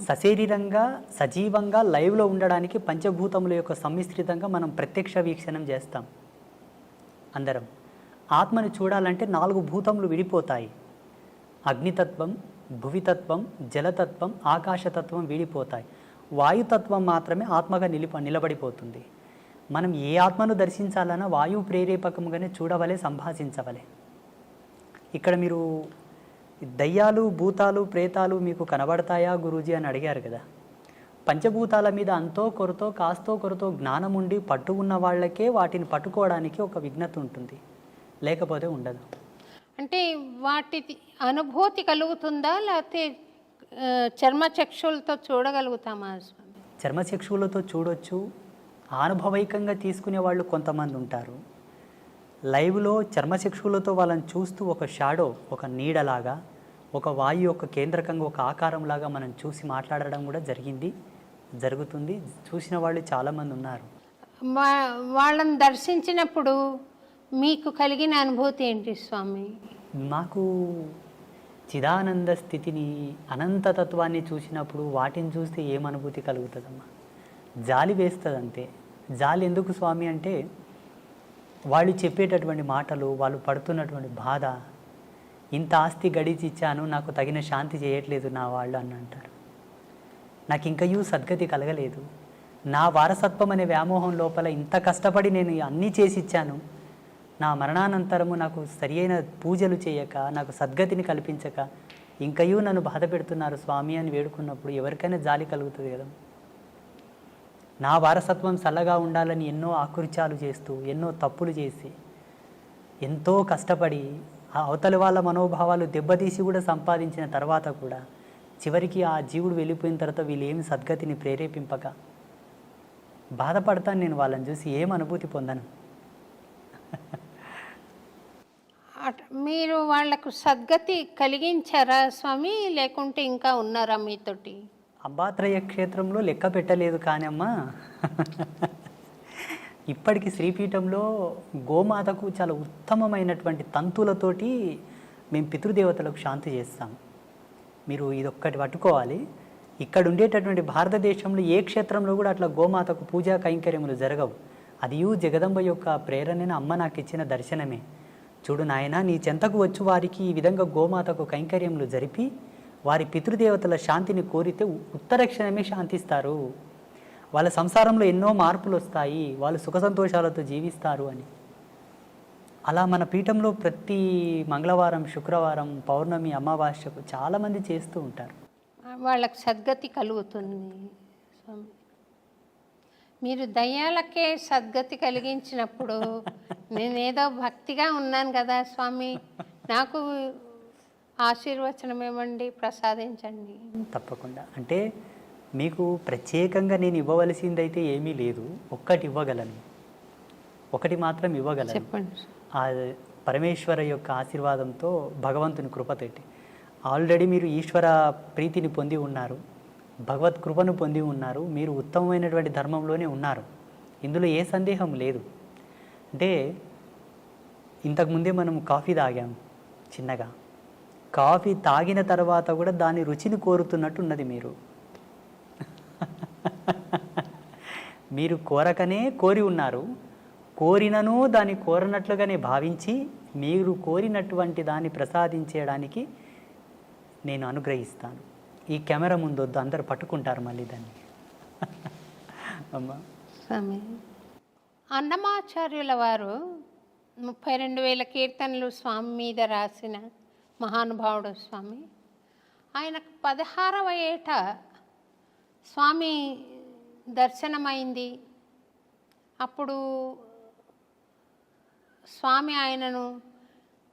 సశరీరంగా సజీవంగా లైవ్లో ఉండడానికి పంచభూతముల యొక్క సమ్మిశ్రితంగా మనం ప్రత్యక్ష వీక్షణం చేస్తాం. అందరం ఆత్మను చూడాలంటే 4 భూతములు విడిపోతాయి. అగ్నితత్వం, భువితత్వం, జలతత్వం, ఆకాశతత్వం విడిపోతాయి. వాయుతత్వం మాత్రమే ఆత్మగా నిలబడిపోతుంది. మనం ఏ ఆత్మను దర్శించాలన్నా వాయు ప్రేరేపకంగానే చూడవలే, సంభాషించవలే. ఇక్కడ మీరు దయ్యాలు, భూతాలు, ప్రేతాలు మీకు కనబడతాయా గురూజీ అని అడిగారు కదా. పంచభూతాల మీద అంతో కొరతో కాస్తో కొరతో జ్ఞానం ఉండి పట్టు ఉన్న వాళ్ళకే వాటిని పట్టుకోవడానికి ఒక విఘ్నత ఉంటుంది, లేకపోతే ఉండదు. అంటే వాటి అనుభూతి కలుగుతుందా, లేకపోతే చర్మచక్షులతో చూడగలుగుతామా? చర్మచక్షువులతో చూడొచ్చు, అనుభవైకంగా తీసుకునే వాళ్ళు కొంతమంది ఉంటారు. లైవ్లో చర్మచక్షువులతో వాళ్ళని చూస్తూ ఒక షాడో, ఒక నీడలాగా, ఒక వాయు యొక్క కేంద్రకంగా ఒక ఆకారంలాగా మనం చూసి మాట్లాడడం కూడా జరుగుతుంది. చూసిన వాళ్ళు చాలామంది ఉన్నారు. వాళ్ళని దర్శించినప్పుడు మీకు కలిగిన అనుభూతి ఏంటి స్వామి? నాకు చిదానంద స్థితిని, అనంతతత్వాన్ని చూసినప్పుడు వాటిని చూస్తే ఏం అనుభూతి కలుగుతుందమ్మా? జాలి వేస్తుంది అంతే. జాలి ఎందుకు స్వామి అంటే, వాళ్ళు చెప్పేటటువంటి మాటలు, వాళ్ళు పడుతున్నటువంటి బాధ, ఇంత ఆస్తి గడిచి ఇచ్చాను, నాకు తగిన శాంతి చేయట్లేదు నా వాళ్ళు అని అంటారు. నాకు ఇంకయూ సద్గతి కలగలేదు, నా వారసత్వం అనే వ్యామోహం లోపల ఇంత కష్టపడి నేను అన్నీ చేసి ఇచ్చాను, నా మరణానంతరము నాకు సరి అయిన పూజలు చేయక, నాకు సద్గతిని కల్పించక ఇంకయూ నన్ను బాధ పెడుతున్నారు స్వామి అని వేడుకున్నప్పుడు ఎవరికైనా జాలి కలుగుతుంది కదా. నా వారసత్వం చల్లగా ఉండాలని ఎన్నో ఆకృత్యాలు చేస్తూ, ఎన్నో తప్పులు చేసి, ఎంతో కష్టపడి ఆ అవతలి వాళ్ళ మనోభావాలు దెబ్బతీసి కూడా సంపాదించిన తర్వాత కూడా చివరికి ఆ జీవుడు వెళ్ళిపోయిన తర్వాత వీళ్ళు ఏమి సద్గతిని ప్రేరేపింపక బాధపడతాను. నేను వాళ్ళని చూసి ఏం అనుభూతి పొందను. మీరు వాళ్లకు సద్గతి కలిగించారా స్వామి, లేకుంటే ఇంకా ఉన్నారా మీతోటి? అంబాత్రయ క్షేత్రంలో లెక్క పెట్టలేదు కానమ్మా, ఇప్పటికి శ్రీపీఠంలో గోమాతకు చాలా ఉత్తమమైనటువంటి తంతులతోటి మేము పితృదేవతలకు శాంతి చేస్తాం. మీరు ఇదొక్కటి పట్టుకోవాలి. ఇక్కడ ఉండేటటువంటి భారతదేశంలో ఏ క్షేత్రంలో కూడా అట్లా గోమాతకు పూజా కైంకర్యములు జరగవు. అది జగదంబ యొక్క ప్రేరణని అమ్మ నాకు ఇచ్చిన దర్శనమే. చూడు నాయన, నీ చెంతకు వచ్చి వారికి ఈ విధంగా గోమాతకు కైంకర్యములు జరిపి వారి పితృదేవతల శాంతిని కోరితే ఉత్తరక్షణమే శాంతిస్తారు, వాళ్ళ సంసారంలో ఎన్నో మార్పులు వస్తాయి, వాళ్ళు సుఖ సంతోషాలతో జీవిస్తారు అని. అలా మన పీఠంలో ప్రతి మంగళవారం, శుక్రవారం, పౌర్ణమి, అమావాస్యకు చాలామంది చేస్తూ ఉంటారు. వాళ్ళకి సద్గతి కలుగుతుంది స్వామి. మీరు దయ్యాలకే సద్గతి కలిగించినప్పుడు నేనేదో భక్తిగా ఉన్నాను కదా స్వామి, నాకు ఆశీర్వచనం ఇవ్వండి, ప్రసాదించండి. తప్పకుండా. అంటే మీకు ప్రత్యేకంగా నేను ఇవ్వవలసిందైతే ఏమీ లేదు. ఒక్కటి ఇవ్వగలను, ఒకటి మాత్రం ఇవ్వగలను. చెప్పండి. ఆ పరమేశ్వర యొక్క ఆశీర్వాదంతో, భగవంతుని కృపతోటి ఆల్రెడీ మీరు ఈశ్వర ప్రీతిని పొంది ఉన్నారు, భగవత్ కృపను పొంది ఉన్నారు, మీరు ఉత్తమమైనటువంటి ధర్మంలోనే ఉన్నారు, ఇందులో ఏ సందేహం లేదు. అంటే ఇంతకుముందే మనం కాఫీ తాగాం చిన్నగా, కాఫీ తాగిన తర్వాత కూడా దాని రుచిని కోరుతున్నట్టు ఉన్నది. మీరు కోరకనే కోరి ఉన్నారు, కోరినను దాన్ని కోరనట్లుగానే భావించి మీరు కోరినటువంటి దాన్ని ప్రసాదించడానికి నేను అనుగ్రహిస్తాను. ఈ కెమెరా ముందొద్దు, అందరు పట్టుకుంటారు మళ్ళీ దాన్ని. అమ్మా స్వామి, అన్నమాచార్యుల వారు 32,000 కీర్తనలు స్వామి మీద రాసిన మహానుభావుడు స్వామి. ఆయనకు 16వ ఏట స్వామి దర్శనమైంది. అప్పుడు స్వామి ఆయనను,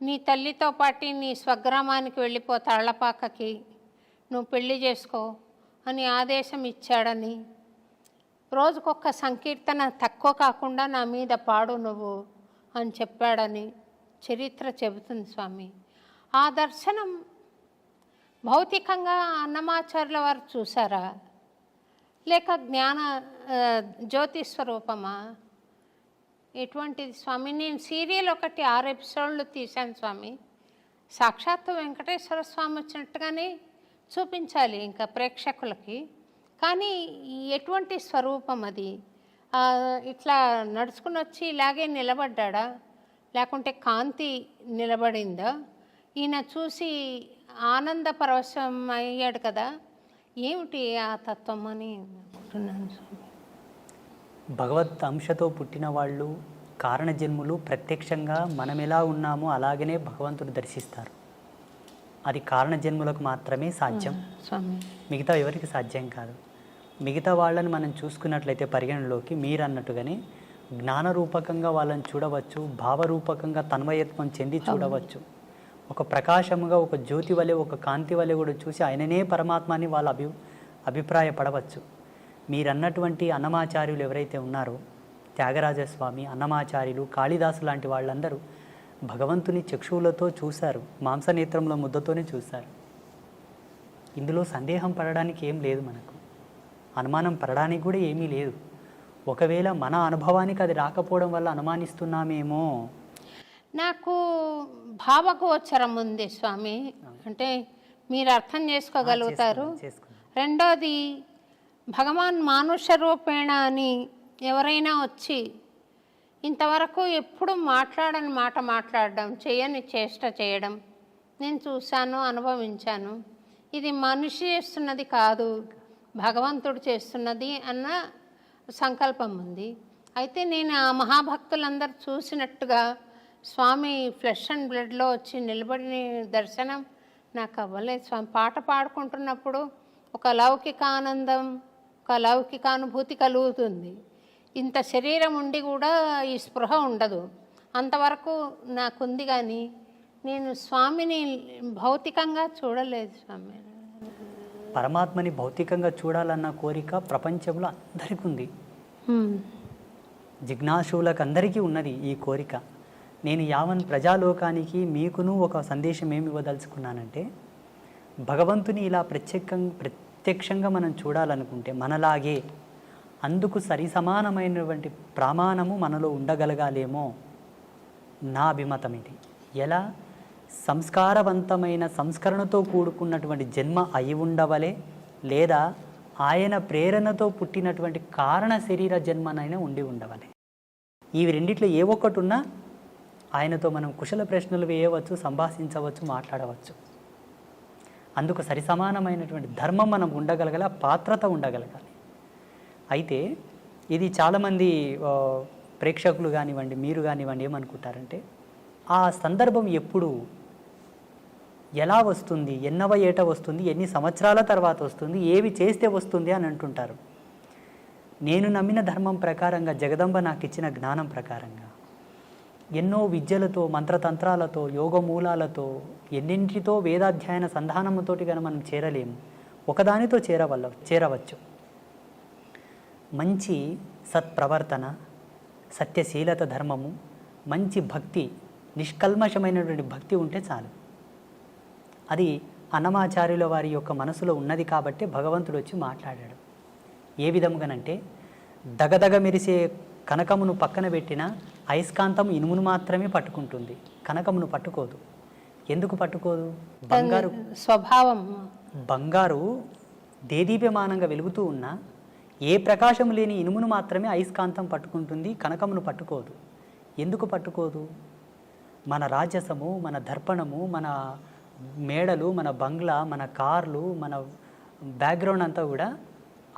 నీ తల్లితో పాటు నీ స్వగ్రామానికి వెళ్ళిపో, తాళ్లపాకకి, నువ్వు పెళ్లి చేసుకో అని ఆదేశం ఇచ్చాడని, రోజుకొక సంకీర్తన తక్కువ కాకుండా నా మీద పాడు నువ్వు అని చెప్పాడని చరిత్ర చెబుతుంది స్వామి. ఆ దర్శనం భౌతికంగా అన్నమాచార్యుల వారు చూసారా, లేక జ్ఞాన జ్యోతి స్వరూపమా, ఎటువంటిది స్వామి? నేను సీరియల్ ఒకటి 6 ఎపిసోడ్లు తీశాను స్వామి. సాక్షాత్తు వెంకటేశ్వర స్వామి వచ్చినట్టుగానే చూపించాలి ఇంకా ప్రేక్షకులకి, కానీ ఎటువంటి స్వరూపం అది? ఇట్లా నడుచుకుని వచ్చి ఇలాగే నిలబడ్డా, లేకుంటే కాంతి నిలబడిందా? ఈయన చూసి ఆనంద పరవశం అయ్యాడు కదా, ఏమిటి ఆ తత్వం అని అనుకుంటున్నాను స్వామి. భగవత్ అంశతో పుట్టిన వాళ్ళు, కారణజన్ములు ప్రత్యక్షంగా మనం ఎలా ఉన్నామో అలాగనే భగవంతుడు దర్శిస్తారు. అది కారణజన్ములకు మాత్రమే సాధ్యం, మిగతా ఎవరికి సాధ్యం కాదు. మిగతా వాళ్ళని మనం చూసుకున్నట్లయితే పరిగణలోకి మీరు అన్నట్టుగానే జ్ఞానరూపకంగా వాళ్ళని చూడవచ్చు, భావరూపకంగా తన్మయత్వం చెంది చూడవచ్చు, ఒక ప్రకాశముగా, ఒక జ్యోతి వలె, ఒక కాంతి వలె కూడా చూసి ఆయననే పరమాత్మని వాళ్ళు అభిప్రాయపడవచ్చు. మీరన్నటువంటి అన్నమాచార్యులు ఎవరైతే ఉన్నారో, త్యాగరాజస్వామి, అన్నమాచార్యులు, కాళిదాసు లాంటి వాళ్ళందరూ భగవంతుని చక్షువులతో చూశారు, మాంసనేత్రంలో ముద్దతోనే చూశారు. ఇందులో సందేహం పడడానికి ఏం లేదు, మనకు అనుమానం పడడానికి కూడా ఏమీ లేదు. ఒకవేళ మన అనుభవానికి అది రాకపోవడం వల్ల అనుమానిస్తున్నామేమో. నాకు భావగోచరం ఉంది స్వామి, అంటే మీరు అర్థం చేసుకోగలుగుతారు. రెండోది, భగవాన్ మానుష రూపేణ అని ఎవరైనా వచ్చి ఇంతవరకు ఎప్పుడు మాట్లాడని మాట మాట్లాడడం, చేయని చేష్ట చేయడం నేను చూశాను, అనుభవించాను. ఇది మనిషి చేస్తున్నది కాదు, భగవంతుడు చేస్తున్నది అన్న సంకల్పం ఉంది. అయితే నేను ఆ మహాభక్తులందరూ చూసినట్టుగా స్వామి ఫ్లెష్ అండ్ బ్లడ్లో వచ్చి నిలబడిన దర్శనం నాకు అవ్వలేదు స్వామి. పాట పాడుకుంటున్నప్పుడు ఒక లౌకిక ఆనందం, ఒక లౌకిక అనుభూతి కలుగుతుంది. ఇంత శరీరం ఉండి కూడా ఈ స్పృహ ఉండదు. అంతవరకు నాకుంది, కానీ నేను స్వామిని భౌతికంగా చూడలేదు స్వామి. పరమాత్మని భౌతికంగా చూడాలన్న కోరిక ప్రపంచంలో అందరికీ ఉంది. జిజ్ఞాసులకు అందరికీ ఉన్నది ఈ కోరిక. నేను యావన్ ప్రజాలోకానికి మీకును ఒక సందేశం ఏమి ఇవ్వదలుచుకున్నానంటే, భగవంతుని ఇలా ప్రత్యక్షంగా మనం చూడాలనుకుంటే మనలాగే అందుకు సరిసమానమైనటువంటి ప్రమాణము మనలో ఉండగలగాలేమో నా అభిమతం ఇది. ఎలా? సంస్కారవంతమైన సంస్కరణతో కూడుకున్నటువంటి జన్మ అయి ఉండవలే, లేదా ఆయన ప్రేరణతో పుట్టినటువంటి కారణ శరీర జన్మనైనా ఉండి ఉండవలే. ఇవి రెండిట్లో ఏ ఒక్కటి ఉన్నా ఆయనతో మనం కుశల ప్రశ్నలు వేయవచ్చు, సంభాషించవచ్చు, మాట్లాడవచ్చు. అందుకు సరిసమానమైనటువంటి ధర్మం మనం ఉండగలగాలి, పాత్రత ఉండగలగాలి. అయితే ఇది చాలామంది ప్రేక్షకులు కానివ్వండి, మీరు కానివ్వండి, ఏమనుకుంటారంటే ఆ సందర్భం ఎప్పుడు, ఎలా వస్తుంది, ఎన్నవ ఏట వస్తుంది, ఎన్ని సంవత్సరాల తర్వాత వస్తుంది, ఏవి చేస్తే వస్తుంది అని అంటుంటారు. నేను నమ్మిన ధర్మం ప్రకారంగా, జగదంబ నాకు ఇచ్చిన జ్ఞానం ప్రకారంగా, ఎన్నో విద్యలతో, మంత్రతంత్రాలతో, యోగమూలాలతో, ఎన్నింటితో వేదాధ్యయన సంధానముతోటి కనుక మనం చేరలేము. ఒకదానితో చేరవచ్చు. మంచి సత్ప్రవర్తన, సత్యశీలత ధర్మము, మంచి భక్తి, నిష్కల్మషమైనటువంటి భక్తి ఉంటే చాలు. అది అన్నమాచార్యుల వారి యొక్క మనసులో ఉన్నది కాబట్టి భగవంతుడు వచ్చి మాట్లాడాడు. ఏ విధముగానంటే, దగదగ మెరిసే కనకమును పక్కన పెట్టిన అయస్కాంతం ఇనుమును మాత్రమే పట్టుకుంటుంది, కనకమును పట్టుకోదు. ఎందుకు పట్టుకోదు? బంగారు స్వభావం. బంగారు దేదీప్యమానంగా వెలుగుతూ ఉన్న ఏ ప్రకాశం లేని ఇనుమును మాత్రమే అయస్కాంతం పట్టుకుంటుంది, కనకమును పట్టుకోదు. ఎందుకు పట్టుకోదు? మన రాజసము, మన దర్పణము, మన మేడలు, మన బంగ్లా, మన కార్లు, మన బ్యాక్గ్రౌండ్ అంతా కూడా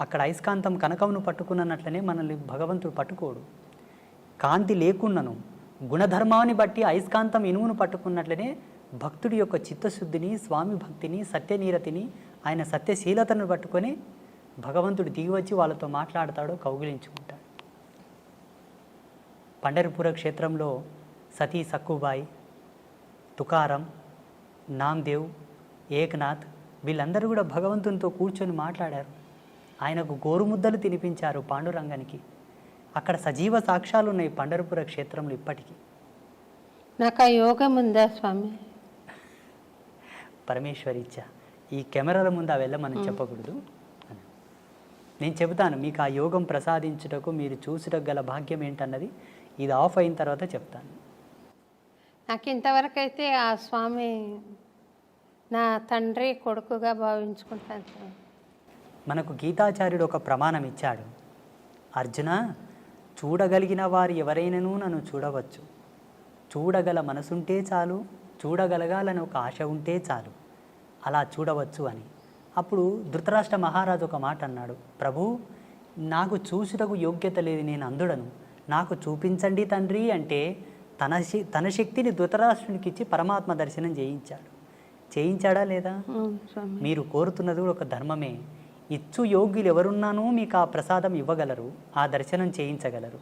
అక్కడ అయస్కాంతం కనకమును పట్టుకున్నట్లనే మనల్ని భగవంతుడు పట్టుకోడు. కాంతి లేకున్నను గుణధర్మాన్ని బట్టి అయస్కాంతం ఇనుమును పట్టుకున్నట్లనే భక్తుడి యొక్క చిత్తశుద్ధిని, స్వామి భక్తిని, సత్యనీరతిని, ఆయన సత్యశీలతను పట్టుకొని భగవంతుడు దిగివచ్చి వాళ్ళతో మాట్లాడతాడు, కౌగిలించుకుంటాడు. పండరిపుర క్షేత్రంలో సతీ సక్కుబాయి, తుకారం, నామ్దేవ్, ఏక్నాథ్ వీళ్ళందరూ కూడా భగవంతునితో కూర్చొని మాట్లాడారు. ఆయనకు గోరుముద్దలు తినిపించారు పాండురంగానికి. అక్కడ సజీవ సాక్ష్యాలు ఉన్నాయి పండరిపుర క్షేత్రంలో ఇప్పటికీ. నాకు ఆ యోగం ఉందా స్వామి? పరమేశ్వరి ఇచ్చా. ఈ కెమెరాల ముందు ఆ వెళ్ళ మనం చెప్పకూడదు. నేను చెబుతాను మీకు ఆ యోగం ప్రసాదించుటకు, మీరు చూసుటకు గల భాగ్యం ఏంటన్నది ఇది ఆఫ్ అయిన తర్వాత చెప్తాను. నాకు ఇంతవరకు అయితే ఆ స్వామి నా తండ్రి కొడుకుగా భావించుకుంటాను స్వామి. మనకు గీతాచార్యుడు ఒక ప్రమాణం ఇచ్చాడు. అర్జున, చూడగలిగిన వారు ఎవరైనాను నన్ను చూడవచ్చు, చూడగల మనసుంటే చాలు, చూడగలగాలని ఒక ఆశ ఉంటే చాలు, అలా చూడవచ్చు అని. అప్పుడు ధృతరాష్ట్ర మహారాజు ఒక మాట అన్నాడు, ప్రభు నాకు చూసుటకు యోగ్యత లేదు, నేను అందుడను, నాకు చూపించండి తండ్రి అంటే తన శక్తిని ధృతరాష్ట్రునికి ఇచ్చి పరమాత్మ దర్శనం చేయించాడా లేదా? మీరు కోరుతున్నది కూడా ఒక ధర్మమే. ఇచ్చు యోగ్యులు ఎవరున్నానో మీకు ఆ ప్రసాదం ఇవ్వగలరు, ఆ దర్శనం చేయించగలరు.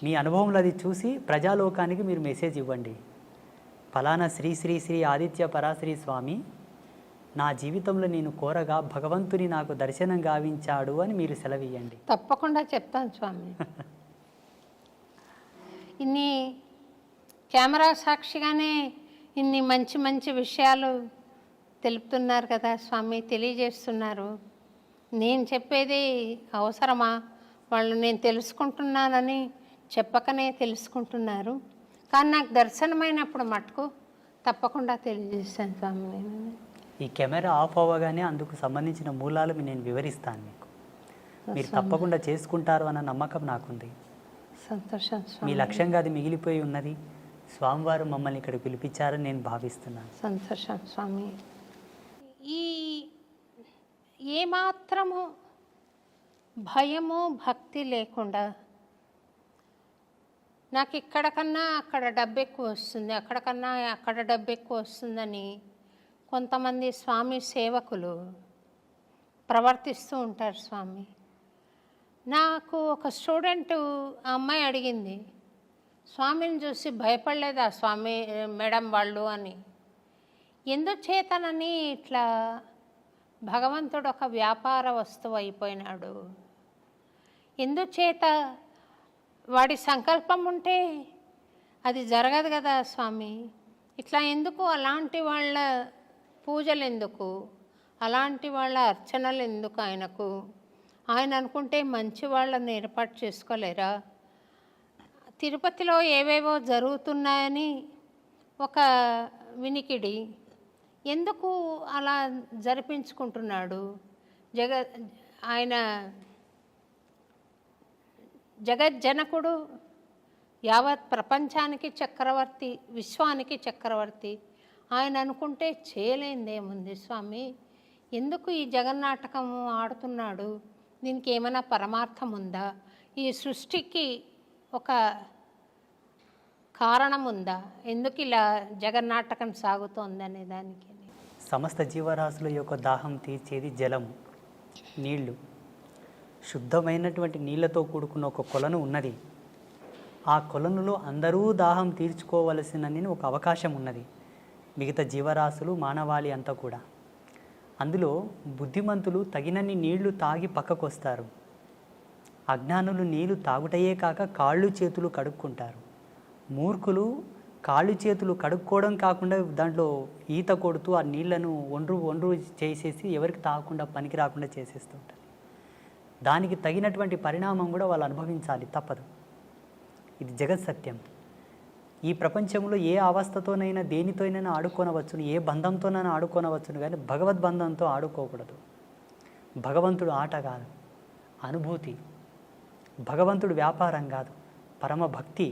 మీ అనుభవంలో అది చూసి ప్రజాలోకానికి మీరు మెసేజ్ ఇవ్వండి. ఫలానా శ్రీ శ్రీ శ్రీ ఆదిత్య పరాశ్రీ స్వామి నా జీవితంలో నేను కోరగా భగవంతుని నాకు దర్శనం గావించాడు అని మీరు సెలవియ్యండి. తప్పకుండా చెప్తాను స్వామి. ఇన్ని కెమెరా సాక్షిగానే ఇన్ని మంచి మంచి విషయాలు తెలుపుతున్నారు కదా స్వామి, తెలియజేస్తున్నారు. నేను చెప్పేది అవసరమా? వాళ్ళు నేను తెలుసుకుంటున్నానని చెప్పకనే తెలుసుకుంటున్నారు. కానీ నాకు దర్శనమైనప్పుడు మటుకు తప్పకుండా తెలియజేస్తాను స్వామి. నేను ఈ కెమెరా ఆఫ్ అవ్వగానే అందుకు సంబంధించిన మూలాలు నేను వివరిస్తాను మీకు. మీరు తప్పకుండా చేసుకుంటారు అన్న నమ్మకం నాకుంది. సంతోషం మీ స్వామి. లక్ష్యంగా అది మిగిలిపోయి ఉన్నది. స్వామివారు మమ్మల్ని ఇక్కడ పిలిపించారని నేను భావిస్తున్నాను. సంతోషం స్వామి. ఈ ఏమాత్రము భయము భక్తి లేకుండా నాకు ఇక్కడ కన్నా అక్కడ డబ్బు ఎక్కువ వస్తుంది, అక్కడ కన్నా అక్కడ డబ్బు ఎక్కువ వస్తుందని కొంతమంది స్వామి సేవకులు ప్రవర్తిస్తూ ఉంటారు స్వామి. నాకు ఒక స్టూడెంటు ఆ అమ్మాయి అడిగింది, స్వామిని చూసి భయపడలేదా స్వామి మేడం వాళ్ళు అని. ఎందుచేతనని ఇట్లా భగవంతుడు ఒక వ్యాపార వస్తువు అయిపోయినాడు? ఎందుచేత? వాడి సంకల్పం ఉంటే అది జరగదు కదా స్వామి. ఇట్లా ఎందుకు? అలాంటి వాళ్ళ పూజలు ఎందుకు? అలాంటి వాళ్ళ అర్చనలు ఎందుకు ఆయనకు? ఆయన అనుకుంటే మంచి వాళ్ళని ఏర్పాటు చేసుకోలేరా? తిరుపతిలో ఏవేవో జరుగుతున్నాయని ఒక వినికిడి, ఎందుకు అలా జరిపించుకుంటున్నాడు? ఆయన జగజ్జనకుడు, యావత్ ప్రపంచానికి చక్రవర్తి, విశ్వానికి చక్రవర్తి. ఆయన అనుకుంటే చేయలేనిదేముంది స్వామి? ఎందుకు ఈ జగన్నాటకము ఆడుతున్నాడు? దీనికి ఏమైనా పరమార్థం ఉందా? ఈ సృష్టికి ఒక కారణం ఉందా? ఎందుకు ఇలా జగన్నాటకం సాగుతోందనే దానికి. సమస్త జీవరాశుల యొక్క దాహం తీర్చేది జలము, నీళ్లు. శుద్ధమైనటువంటి నీళ్లతో కూడుకున్న ఒక కొలను ఉన్నది. ఆ కొలనులో అందరూ దాహం తీర్చుకోవలసినని ఒక అవకాశం ఉన్నది. మిగతా జీవరాశులు, మానవాళి అంతా కూడా. అందులో బుద్ధిమంతులు తగినన్ని నీళ్లు తాగి పక్కకు వస్తారు. అజ్ఞానులు నీళ్లు తాగుటయే కాక కాళ్ళు చేతులు కడుక్కుంటారు. మూర్ఖులు కాళ్ళు చేతులు కడుక్కోవడం కాకుండా దాంట్లో ఈత కొడుతూ ఆ నీళ్లను ఒండ్రు చేసేసి ఎవరికి తాగకుండా పనికి రాకుండా చేసేస్తుంటారు. దానికి తగినటువంటి పరిణామం కూడా వాళ్ళు అనుభవించాలి, తప్పదు. ఇది జగత్ సత్యం. ఈ ప్రపంచంలో ఏ అవస్థతోనైనా దేనితోనైనా ఆడుకోనవచ్చును, ఏ బంధంతోనైనా ఆడుకోనవచ్చును, కానీ భగవద్బంధంతో ఆడుకోకూడదు. భగవంతుడు ఆట కాదు, అనుభూతి. భగవంతుడు వ్యాపారం కాదు, పరమ భక్తి.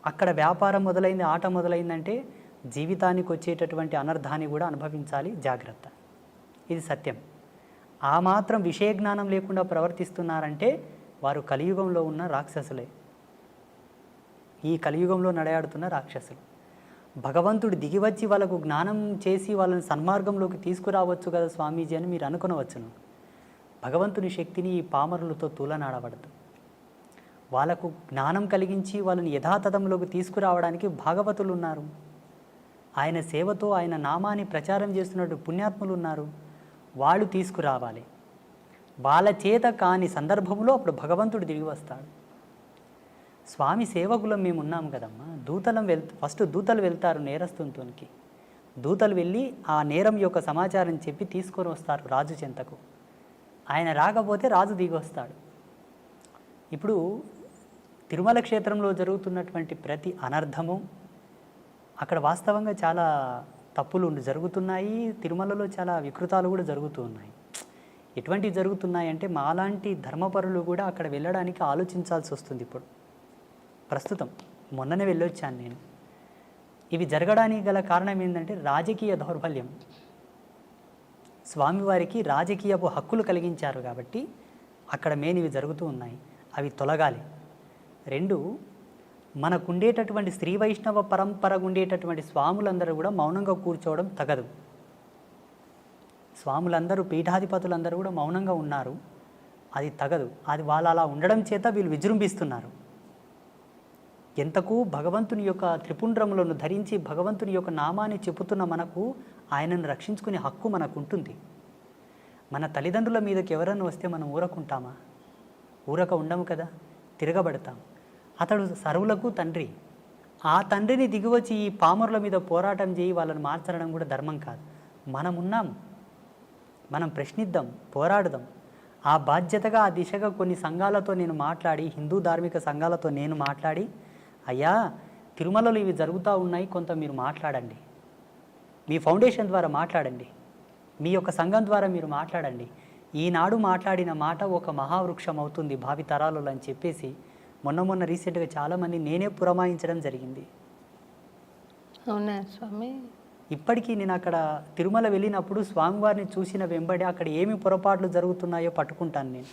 అక్కడ వ్యాపారం మొదలైంది, ఆట మొదలైందంటే జీవితానికి వచ్చేటటువంటి అనర్థాన్ని కూడా అనుభవించాలి. జాగ్రత్త, ఇది సత్యం. ఆ మాత్రం విషయ జ్ఞానం లేకుండా ప్రవర్తిస్తున్నారంటే వారు కలియుగంలో ఉన్న రాక్షసులే, ఈ కలియుగంలో నడయాడుతున్న రాక్షసులు. భగవంతుడు దిగివచ్చి వాళ్ళకు జ్ఞానం చేసి వాళ్ళని సన్మార్గంలోకి తీసుకురావచ్చు కదా స్వామీజీ అని మీరు అనుకునవచ్చును. భగవంతుని శక్తిని ఈ పామరులతో తూలనాడబడదు. వాళ్ళకు జ్ఞానం కలిగించి వాళ్ళని యథాతథంలోకి తీసుకురావడానికి భాగవతులు ఉన్నారు. ఆయన సేవతో ఆయన నామాన్ని ప్రచారం చేస్తున్నట్టు పుణ్యాత్ములు ఉన్నారు. వాళ్ళు తీసుకురావాలి. వాళ్ళ చేత కాని సందర్భంలో అప్పుడు భగవంతుడు తిరిగి వస్తాడు. స్వామి సేవకులం మేము ఉన్నాం కదమ్మా. ఫస్ట్ దూతలు వెళ్తారు నేరస్తునికి. దూతలు వెళ్ళి ఆ నేరం యొక్క సమాచారం చెప్పి తీసుకొని వస్తారు రాజు చెంతకు. ఆయన రాకపోతే రాజు దిగి వస్తాడు. ఇప్పుడు తిరుమల క్షేత్రంలో జరుగుతున్నటువంటి ప్రతి అనర్థము అక్కడ వాస్తవంగా చాలా తప్పులు జరుగుతున్నాయి. తిరుమలలో చాలా వికృతాలు కూడా జరుగుతూ ఉన్నాయి. ఎటువంటివి జరుగుతున్నాయి అంటే మాలాంటి ధర్మపరులు కూడా అక్కడ వెళ్ళడానికి ఆలోచించాల్సి వస్తుంది. ఇప్పుడు ప్రస్తుతం మొన్ననే వెళ్ళొచ్చాను నేను. ఇవి జరగడానికి గల కారణం ఏంటంటే రాజకీయ దౌర్బల్యం. స్వామివారికి రాజకీయపు హక్కులు కలిగించారు కాబట్టి అక్కడ మెయిన్ ఇవి జరుగుతూ ఉన్నాయి. అవి తొలగాలి. 2, మనకుండేటటువంటి శ్రీ వైష్ణవ పరంపర ఉండేటటువంటి స్వాములందరూ కూడా మౌనంగా కూర్చోవడం తగదు. స్వాములందరూ, పీఠాధిపతులందరూ కూడా మౌనంగా ఉన్నారు. అది తగదు. అది వాళ్ళు అలా ఉండడం చేత వీళ్ళు విజృంభిస్తున్నారు. ఎంతకు భగవంతుని యొక్క త్రిపుండ్రములను ధరించి భగవంతుని యొక్క నామాన్ని చెప్పుతున్న మనకు ఆయనను రక్షించుకునే హక్కు మనకు ఉంటుంది. మన తల్లిదండ్రుల మీదకి ఎవరన్నా వస్తే మనం ఊరకుంటామా? ఊరక ఉండము కదా, తిరగబడతాం. అతడు సర్వులకు తండ్రి. ఆ తండ్రిని దిగివచ్చి ఈ పామరుల మీద పోరాటం చేయి వాళ్ళని మార్చడం కూడా ధర్మం కాదు. మనం ఉన్నాం, మనం ప్రశ్నిద్దాం, పోరాడదాం. ఆ బాధ్యతగా ఆ దిశగా కొన్ని సంఘాలతో నేను మాట్లాడి, హిందూ ధార్మిక సంఘాలతో నేను మాట్లాడి, అయ్యా తిరుమలలో ఇవి జరుగుతూ ఉన్నాయి, కొంత మీరు మాట్లాడండి, మీ ఫౌండేషన్ ద్వారా మాట్లాడండి, మీ యొక్క సంఘం ద్వారా మీరు మాట్లాడండి, ఈనాడు మాట్లాడిన మాట ఒక మహావృక్షం అవుతుంది భావితరాలలో అని చెప్పేసి మొన్న రీసెంట్గా చాలామంది నేనే పురమాయించడం జరిగింది. అవునా స్వామి? ఇప్పటికీ నేను అక్కడ తిరుమల వెళ్ళినప్పుడు స్వామివారిని చూసిన వెంబడి అక్కడ ఏమి పొరపాట్లు జరుగుతున్నాయో పట్టుకుంటాను నేను.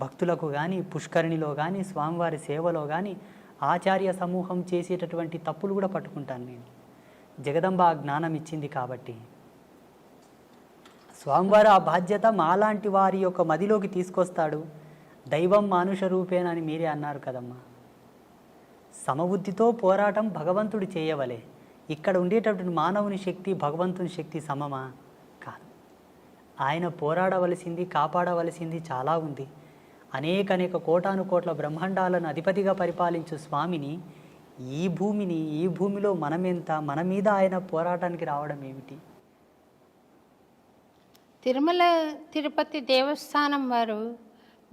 భక్తులకు కానీ, పుష్కరిణిలో కానీ, స్వామివారి సేవలో కానీ ఆచార్య సమూహం చేసేటటువంటి తప్పులు కూడా పట్టుకుంటాను నేను. జగదంబ ఆ జ్ఞానం ఇచ్చింది కాబట్టి స్వామివారు ఆ బాధ్యత మాలాంటి వారి యొక్క మదిలోకి తీసుకొస్తాడు. దైవం మానుష రూపేణ అని మీరే అన్నారు కదమ్మా. సమబుద్ధితో పోరాటం భగవంతుడు చేయవలే. ఇక్కడ ఉండేటటువంటి మానవుని శక్తి భగవంతుని శక్తి సమమా? కాదు. ఆయన పోరాడవలసింది, కాపాడవలసింది చాలా ఉంది. అనేక కోటాను కోట్ల బ్రహ్మాండాలను అధిపతిగా పరిపాలించు స్వామిని ఈ భూమిలో మనమెంత, మన మీద ఆయన పోరాటానికి రావడం ఏమిటి? తిరుమల తిరుపతి దేవస్థానం వారు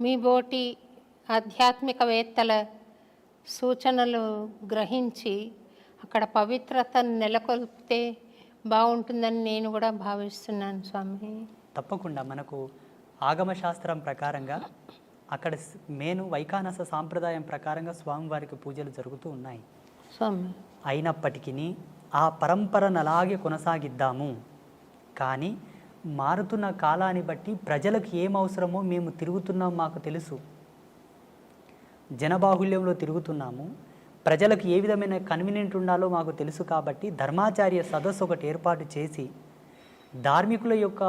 మీ బోటి ఆధ్యాత్మికవేత్తల సూచనలు గ్రహించి అక్కడ పవిత్రతను నెలకొల్పితే బాగుంటుందని నేను కూడా భావిస్తున్నాను స్వామి. తప్పకుండా మనకు ఆగమశాస్త్రం ప్రకారంగా అక్కడ వైఖానస సాంప్రదాయం ప్రకారంగా స్వామివారికి పూజలు జరుగుతూ ఉన్నాయి స్వామి. అయినప్పటికీ ఆ పరంపరను అలాగే కొనసాగిద్దాము. కానీ మారుతున్న కాలాన్ని బట్టి ప్రజలకు ఏం అవసరమో మేము తిరుగుతున్నాం, మాకు తెలుసు. జనబాహుల్యంలో తిరుగుతున్నాము, ప్రజలకు ఏ విధమైన కన్వీనియంట్ ఉండాలో మాకు తెలుసు. కాబట్టి ధర్మాచార్య సదస్సు ఒకటి ఏర్పాటు చేసి ధార్మికుల యొక్క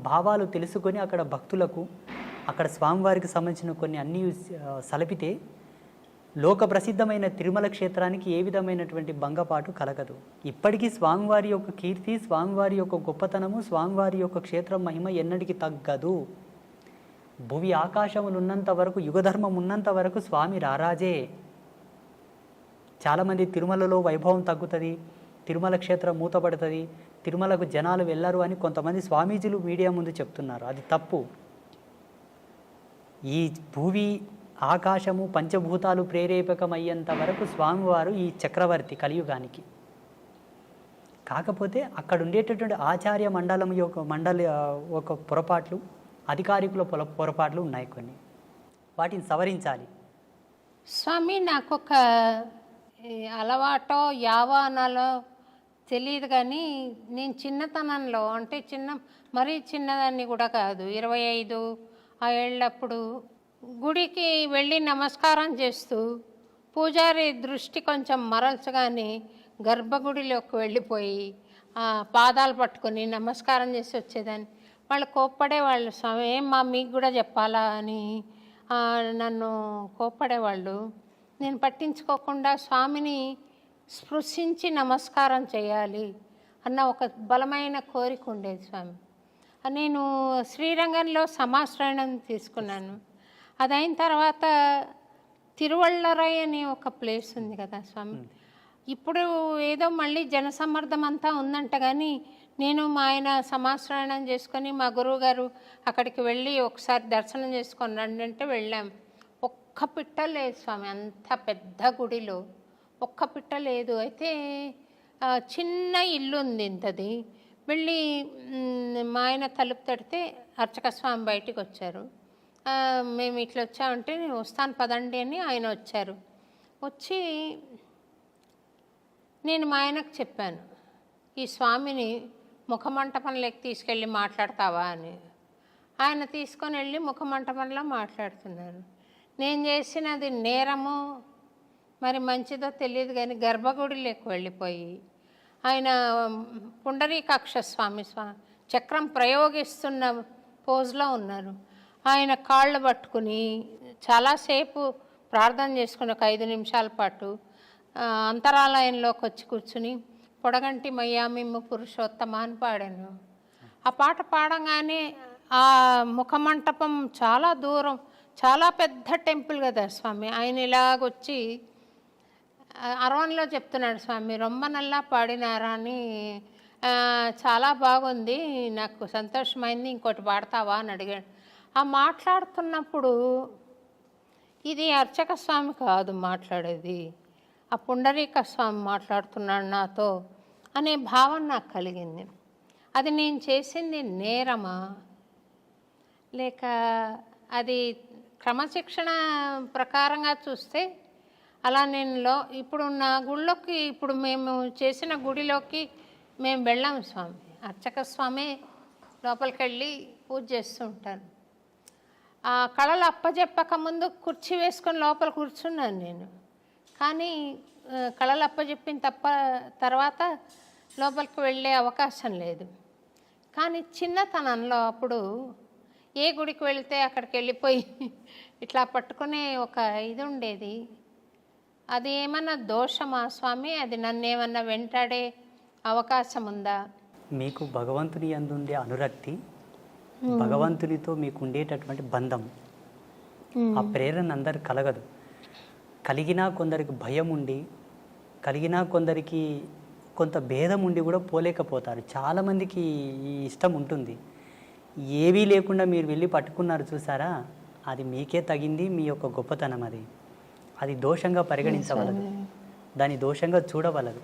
భావాలు తెలుసుకొని అక్కడ భక్తులకు, అక్కడ స్వామివారికి సంబంధించిన కొన్ని అన్నీ సలపితే లోక ప్రసిద్ధమైన తిరుమల క్షేత్రానికి ఏ విధమైనటువంటి భంగపాటు కలగదు. ఇప్పటికీ స్వామివారి యొక్క కీర్తి, స్వామివారి యొక్క గొప్పతనము, స్వామివారి యొక్క క్షేత్రం మహిమ ఎన్నటికీ తగ్గదు. భువి ఆకాశములు ఉన్నంత వరకు, యుగధర్మం ఉన్నంత వరకు స్వామి రారాజే. చాలామంది తిరుమలలో వైభవం తగ్గుతుంది, తిరుమల క్షేత్రం మూతపడుతుంది, తిరుమలకు జనాలు వెళ్ళరు అని కొంతమంది స్వామీజీలు మీడియా ముందు చెప్తున్నారు. అది తప్పు. ఈ భూమి ఆకాశము పంచభూతాలు ప్రేరేపకమయ్యేంత వరకు స్వామివారు ఈ చక్రవర్తి కలియుగానికి. కాకపోతే అక్కడ ఉండేటటువంటి ఆచార్య మండలి ఒక పొరపాట్లు, అధికారికుల పొరపాట్లు ఉన్నాయి కొన్ని. వాటిని సవరించాలి. స్వామి, నాకొక అలవాటో యావానాలో తెలియదు, కానీ నేను చిన్నతనంలో, అంటే మరీ చిన్నదాన్ని కూడా కాదు, 25 ఆ ఏళ్ళప్పుడు గుడికి వెళ్ళి నమస్కారం చేస్తూ పూజారి దృష్టి కొంచెం మరల్చగానే గర్భగుడిలోకి వెళ్ళిపోయి పాదాలు పట్టుకొని నమస్కారం చేసి వచ్చేదాన్ని. వాళ్ళు కోప్పడేవాళ్ళు, స్వామి ఏమ్మా మీకు కూడా చెప్పాలా అని నన్ను కోప్పడేవాళ్ళు. నేను పట్టించుకోకుండా స్వామిని స్పృశించి నమస్కారం చేయాలి అన్న ఒక బలమైన కోరిక ఉండేది స్వామి. నేను శ్రీరంగంలో సమాశ్రయణం తీసుకున్నాను. అదైన తర్వాత తిరువళ్ళరై అని ఒక ప్లేస్ ఉంది కదా స్వామి, ఇప్పుడు ఏదో మళ్ళీ జనసమ్మర్దం అంతా ఉందంట, కానీ నేను మా ఆయన సమాశ్రయణం చేసుకొని మా గురువు గారు అక్కడికి వెళ్ళి ఒకసారి దర్శనం చేసుకొని రండి అంటే వెళ్ళాం. ఒక్క పిట్ట లేదు స్వామి, అంత పెద్ద గుడిలో ఒక్క పిట్ట లేదు. అయితే చిన్న ఇల్లు ఉంది ఇంతది. వెళ్ళి మా ఆయన తలుపు తడితే అర్చక స్వామి బయటికి వచ్చారు. మేము ఇట్లా వచ్చామంటే నేను వస్తాను పదండి అని ఆయన వచ్చారు. వచ్చి నేను మా ఆయనకు చెప్పాను, ఈ స్వామిని ముఖమంటపంలోకి తీసుకెళ్ళి మాట్లాడతావా అని. ఆయన తీసుకొని వెళ్ళి ముఖమంటపంలో మాట్లాడుతున్నారు. నేను చేసినది నేరమో మరి మంచిదో తెలియదు, కానీ గర్భగుడిలోకి వెళ్ళిపోయి ఆయన పుండరీకాక్ష స్వామి చక్రం ప్రయోగిస్తున్న పోజ్లో ఉన్నారు. ఆయన కాళ్ళు పట్టుకుని చాలాసేపు ప్రార్థన చేసుకుని ఒక 5 నిమిషాల పాటు అంతరాలయంలోకి వచ్చి కూర్చుని పొడగంటి మయ్యామిమ్ము పురుషోత్తమ అని పాడాను. ఆ పాట పాడంగానే ఆ ముఖమంటపం చాలా దూరం, చాలా పెద్ద టెంపుల్ కదా స్వామి. ఆయన ఇలాగొచ్చి అరవన్లో చెప్తున్నాడు స్వామి, రొమ్మ నల్లా పాడినారా అని, చాలా బాగుంది, నాకు సంతోషమైంది, ఇంకోటి పాడతావా అని అడిగాడు. ఆ మాట్లాడుతున్నప్పుడు ఇది అర్చక స్వామి కాదు మాట్లాడేది, ఆ పుండరీక స్వామి మాట్లాడుతున్నాడు నాతో అనే భావన నాకు కలిగింది. అది నేను చేసింది నేరమా, లేక అది క్రమశిక్షణ ప్రకారంగా చూస్తే అలా నేను ఇప్పుడు నా గుళ్ళోకి, ఇప్పుడు మేము చేసిన గుడిలోకి మేము వెళ్ళాము స్వామి, అర్చక స్వామి లోపలికి వెళ్ళి పూజ చేస్తూ ఉంటాను. ఆ కళలు అప్పజెప్పక ముందు కుర్చీ వేసుకొని లోపల కూర్చున్నాను నేను. కానీ కళలు అప్పజెప్పిన తర్వాత లోపలికి వెళ్ళే అవకాశం లేదు. కానీ చిన్నతనంలో అప్పుడు ఏ గుడికి వెళితే అక్కడికి వెళ్ళిపోయి ఇట్లా పట్టుకునే ఒక ఇది ఉండేది. అది ఏమన్నా దోషమా స్వామి? అది నన్ను ఏమన్నా వెంటాడే అవకాశం ఉందా? మీకు భగవంతుని యందుండే అనురక్తి, భగవంతునితో మీకు ఉండేటటువంటి బంధం, ఆ ప్రేరణ అందరు కలగదు. కలిగినా కొందరికి భయం ఉండి, కలిగినా కొందరికి కొంత భేదం ఉండి కూడా పోలేకపోతారు. చాలామందికి ఈ ఇష్టం ఉంటుంది. ఏవీ లేకుండా మీరు వెళ్ళి పట్టుకున్నారు చూసారా, అది మీకే తగింది, మీ యొక్క గొప్పతనం. అది దోషంగా పరిగణించవలదు, దాన్ని దోషంగా చూడవలదు.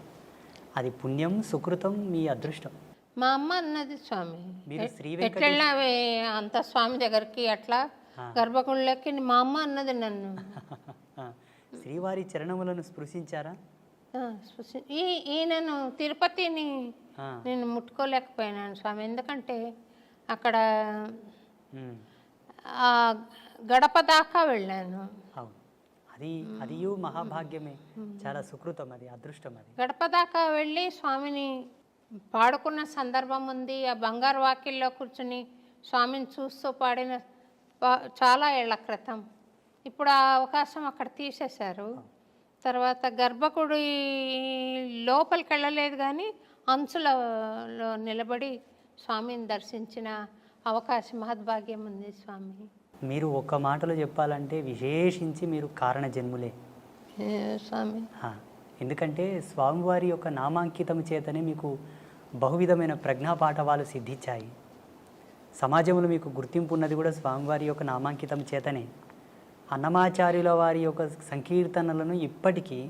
అది పుణ్యం, సుకృతం, మీ అదృష్టం. మా అమ్మ అన్నది స్వామి, మీరు శ్రీ ఎట్లెళ్ళావే అంత స్వామి దగ్గరికి అట్లా గర్భగుళ్ళకి, మా అమ్మ అన్నది నన్ను. శ్రీవారి చరణములను స్పృశించారా? ఈయనను తిరుపతిని నేను ముట్టుకోలేకపోయినాను స్వామి, ఎందుకంటే అక్కడ గడప దాకా వెళ్ళాను. అది మహాభాగ్యమే, చాలా సుకృతం, అది అదృష్టం. అది గడప దాకా వెళ్ళి స్వామిని పాడుకున్న సందర్భం ఉంది. ఆ బంగారు వాకిల్లో కూర్చుని స్వామిని చూస్తూ పాడిన చాలా ఏళ్ల క్రితం. ఇప్పుడు ఆ అవకాశం అక్కడ తీసేశారు. తర్వాత గర్భగుడి లోపలికి వెళ్ళలేదు, కానీ అంచులలో నిలబడి స్వామిని దర్శించిన అవకాశం, మహద్భాగ్యం ఉంది స్వామి. మీరు ఒక్క మాటలో చెప్పాలంటే విశేషించి మీరు కారణ జన్ములే స్వామి. ఎందుకంటే స్వామివారి యొక్క నామాంకితం చేతనే మీకు బహువిధమైన ప్రజ్ఞాపాఠవాలు సిద్ధించాయి. సమాజంలో మీకు గుర్తింపు ఉన్నది కూడా స్వామివారి యొక్క నామాంకితం చేతనే. అన్నమాచార్యుల వారి యొక్క సంకీర్తనలను ఇప్పటికీ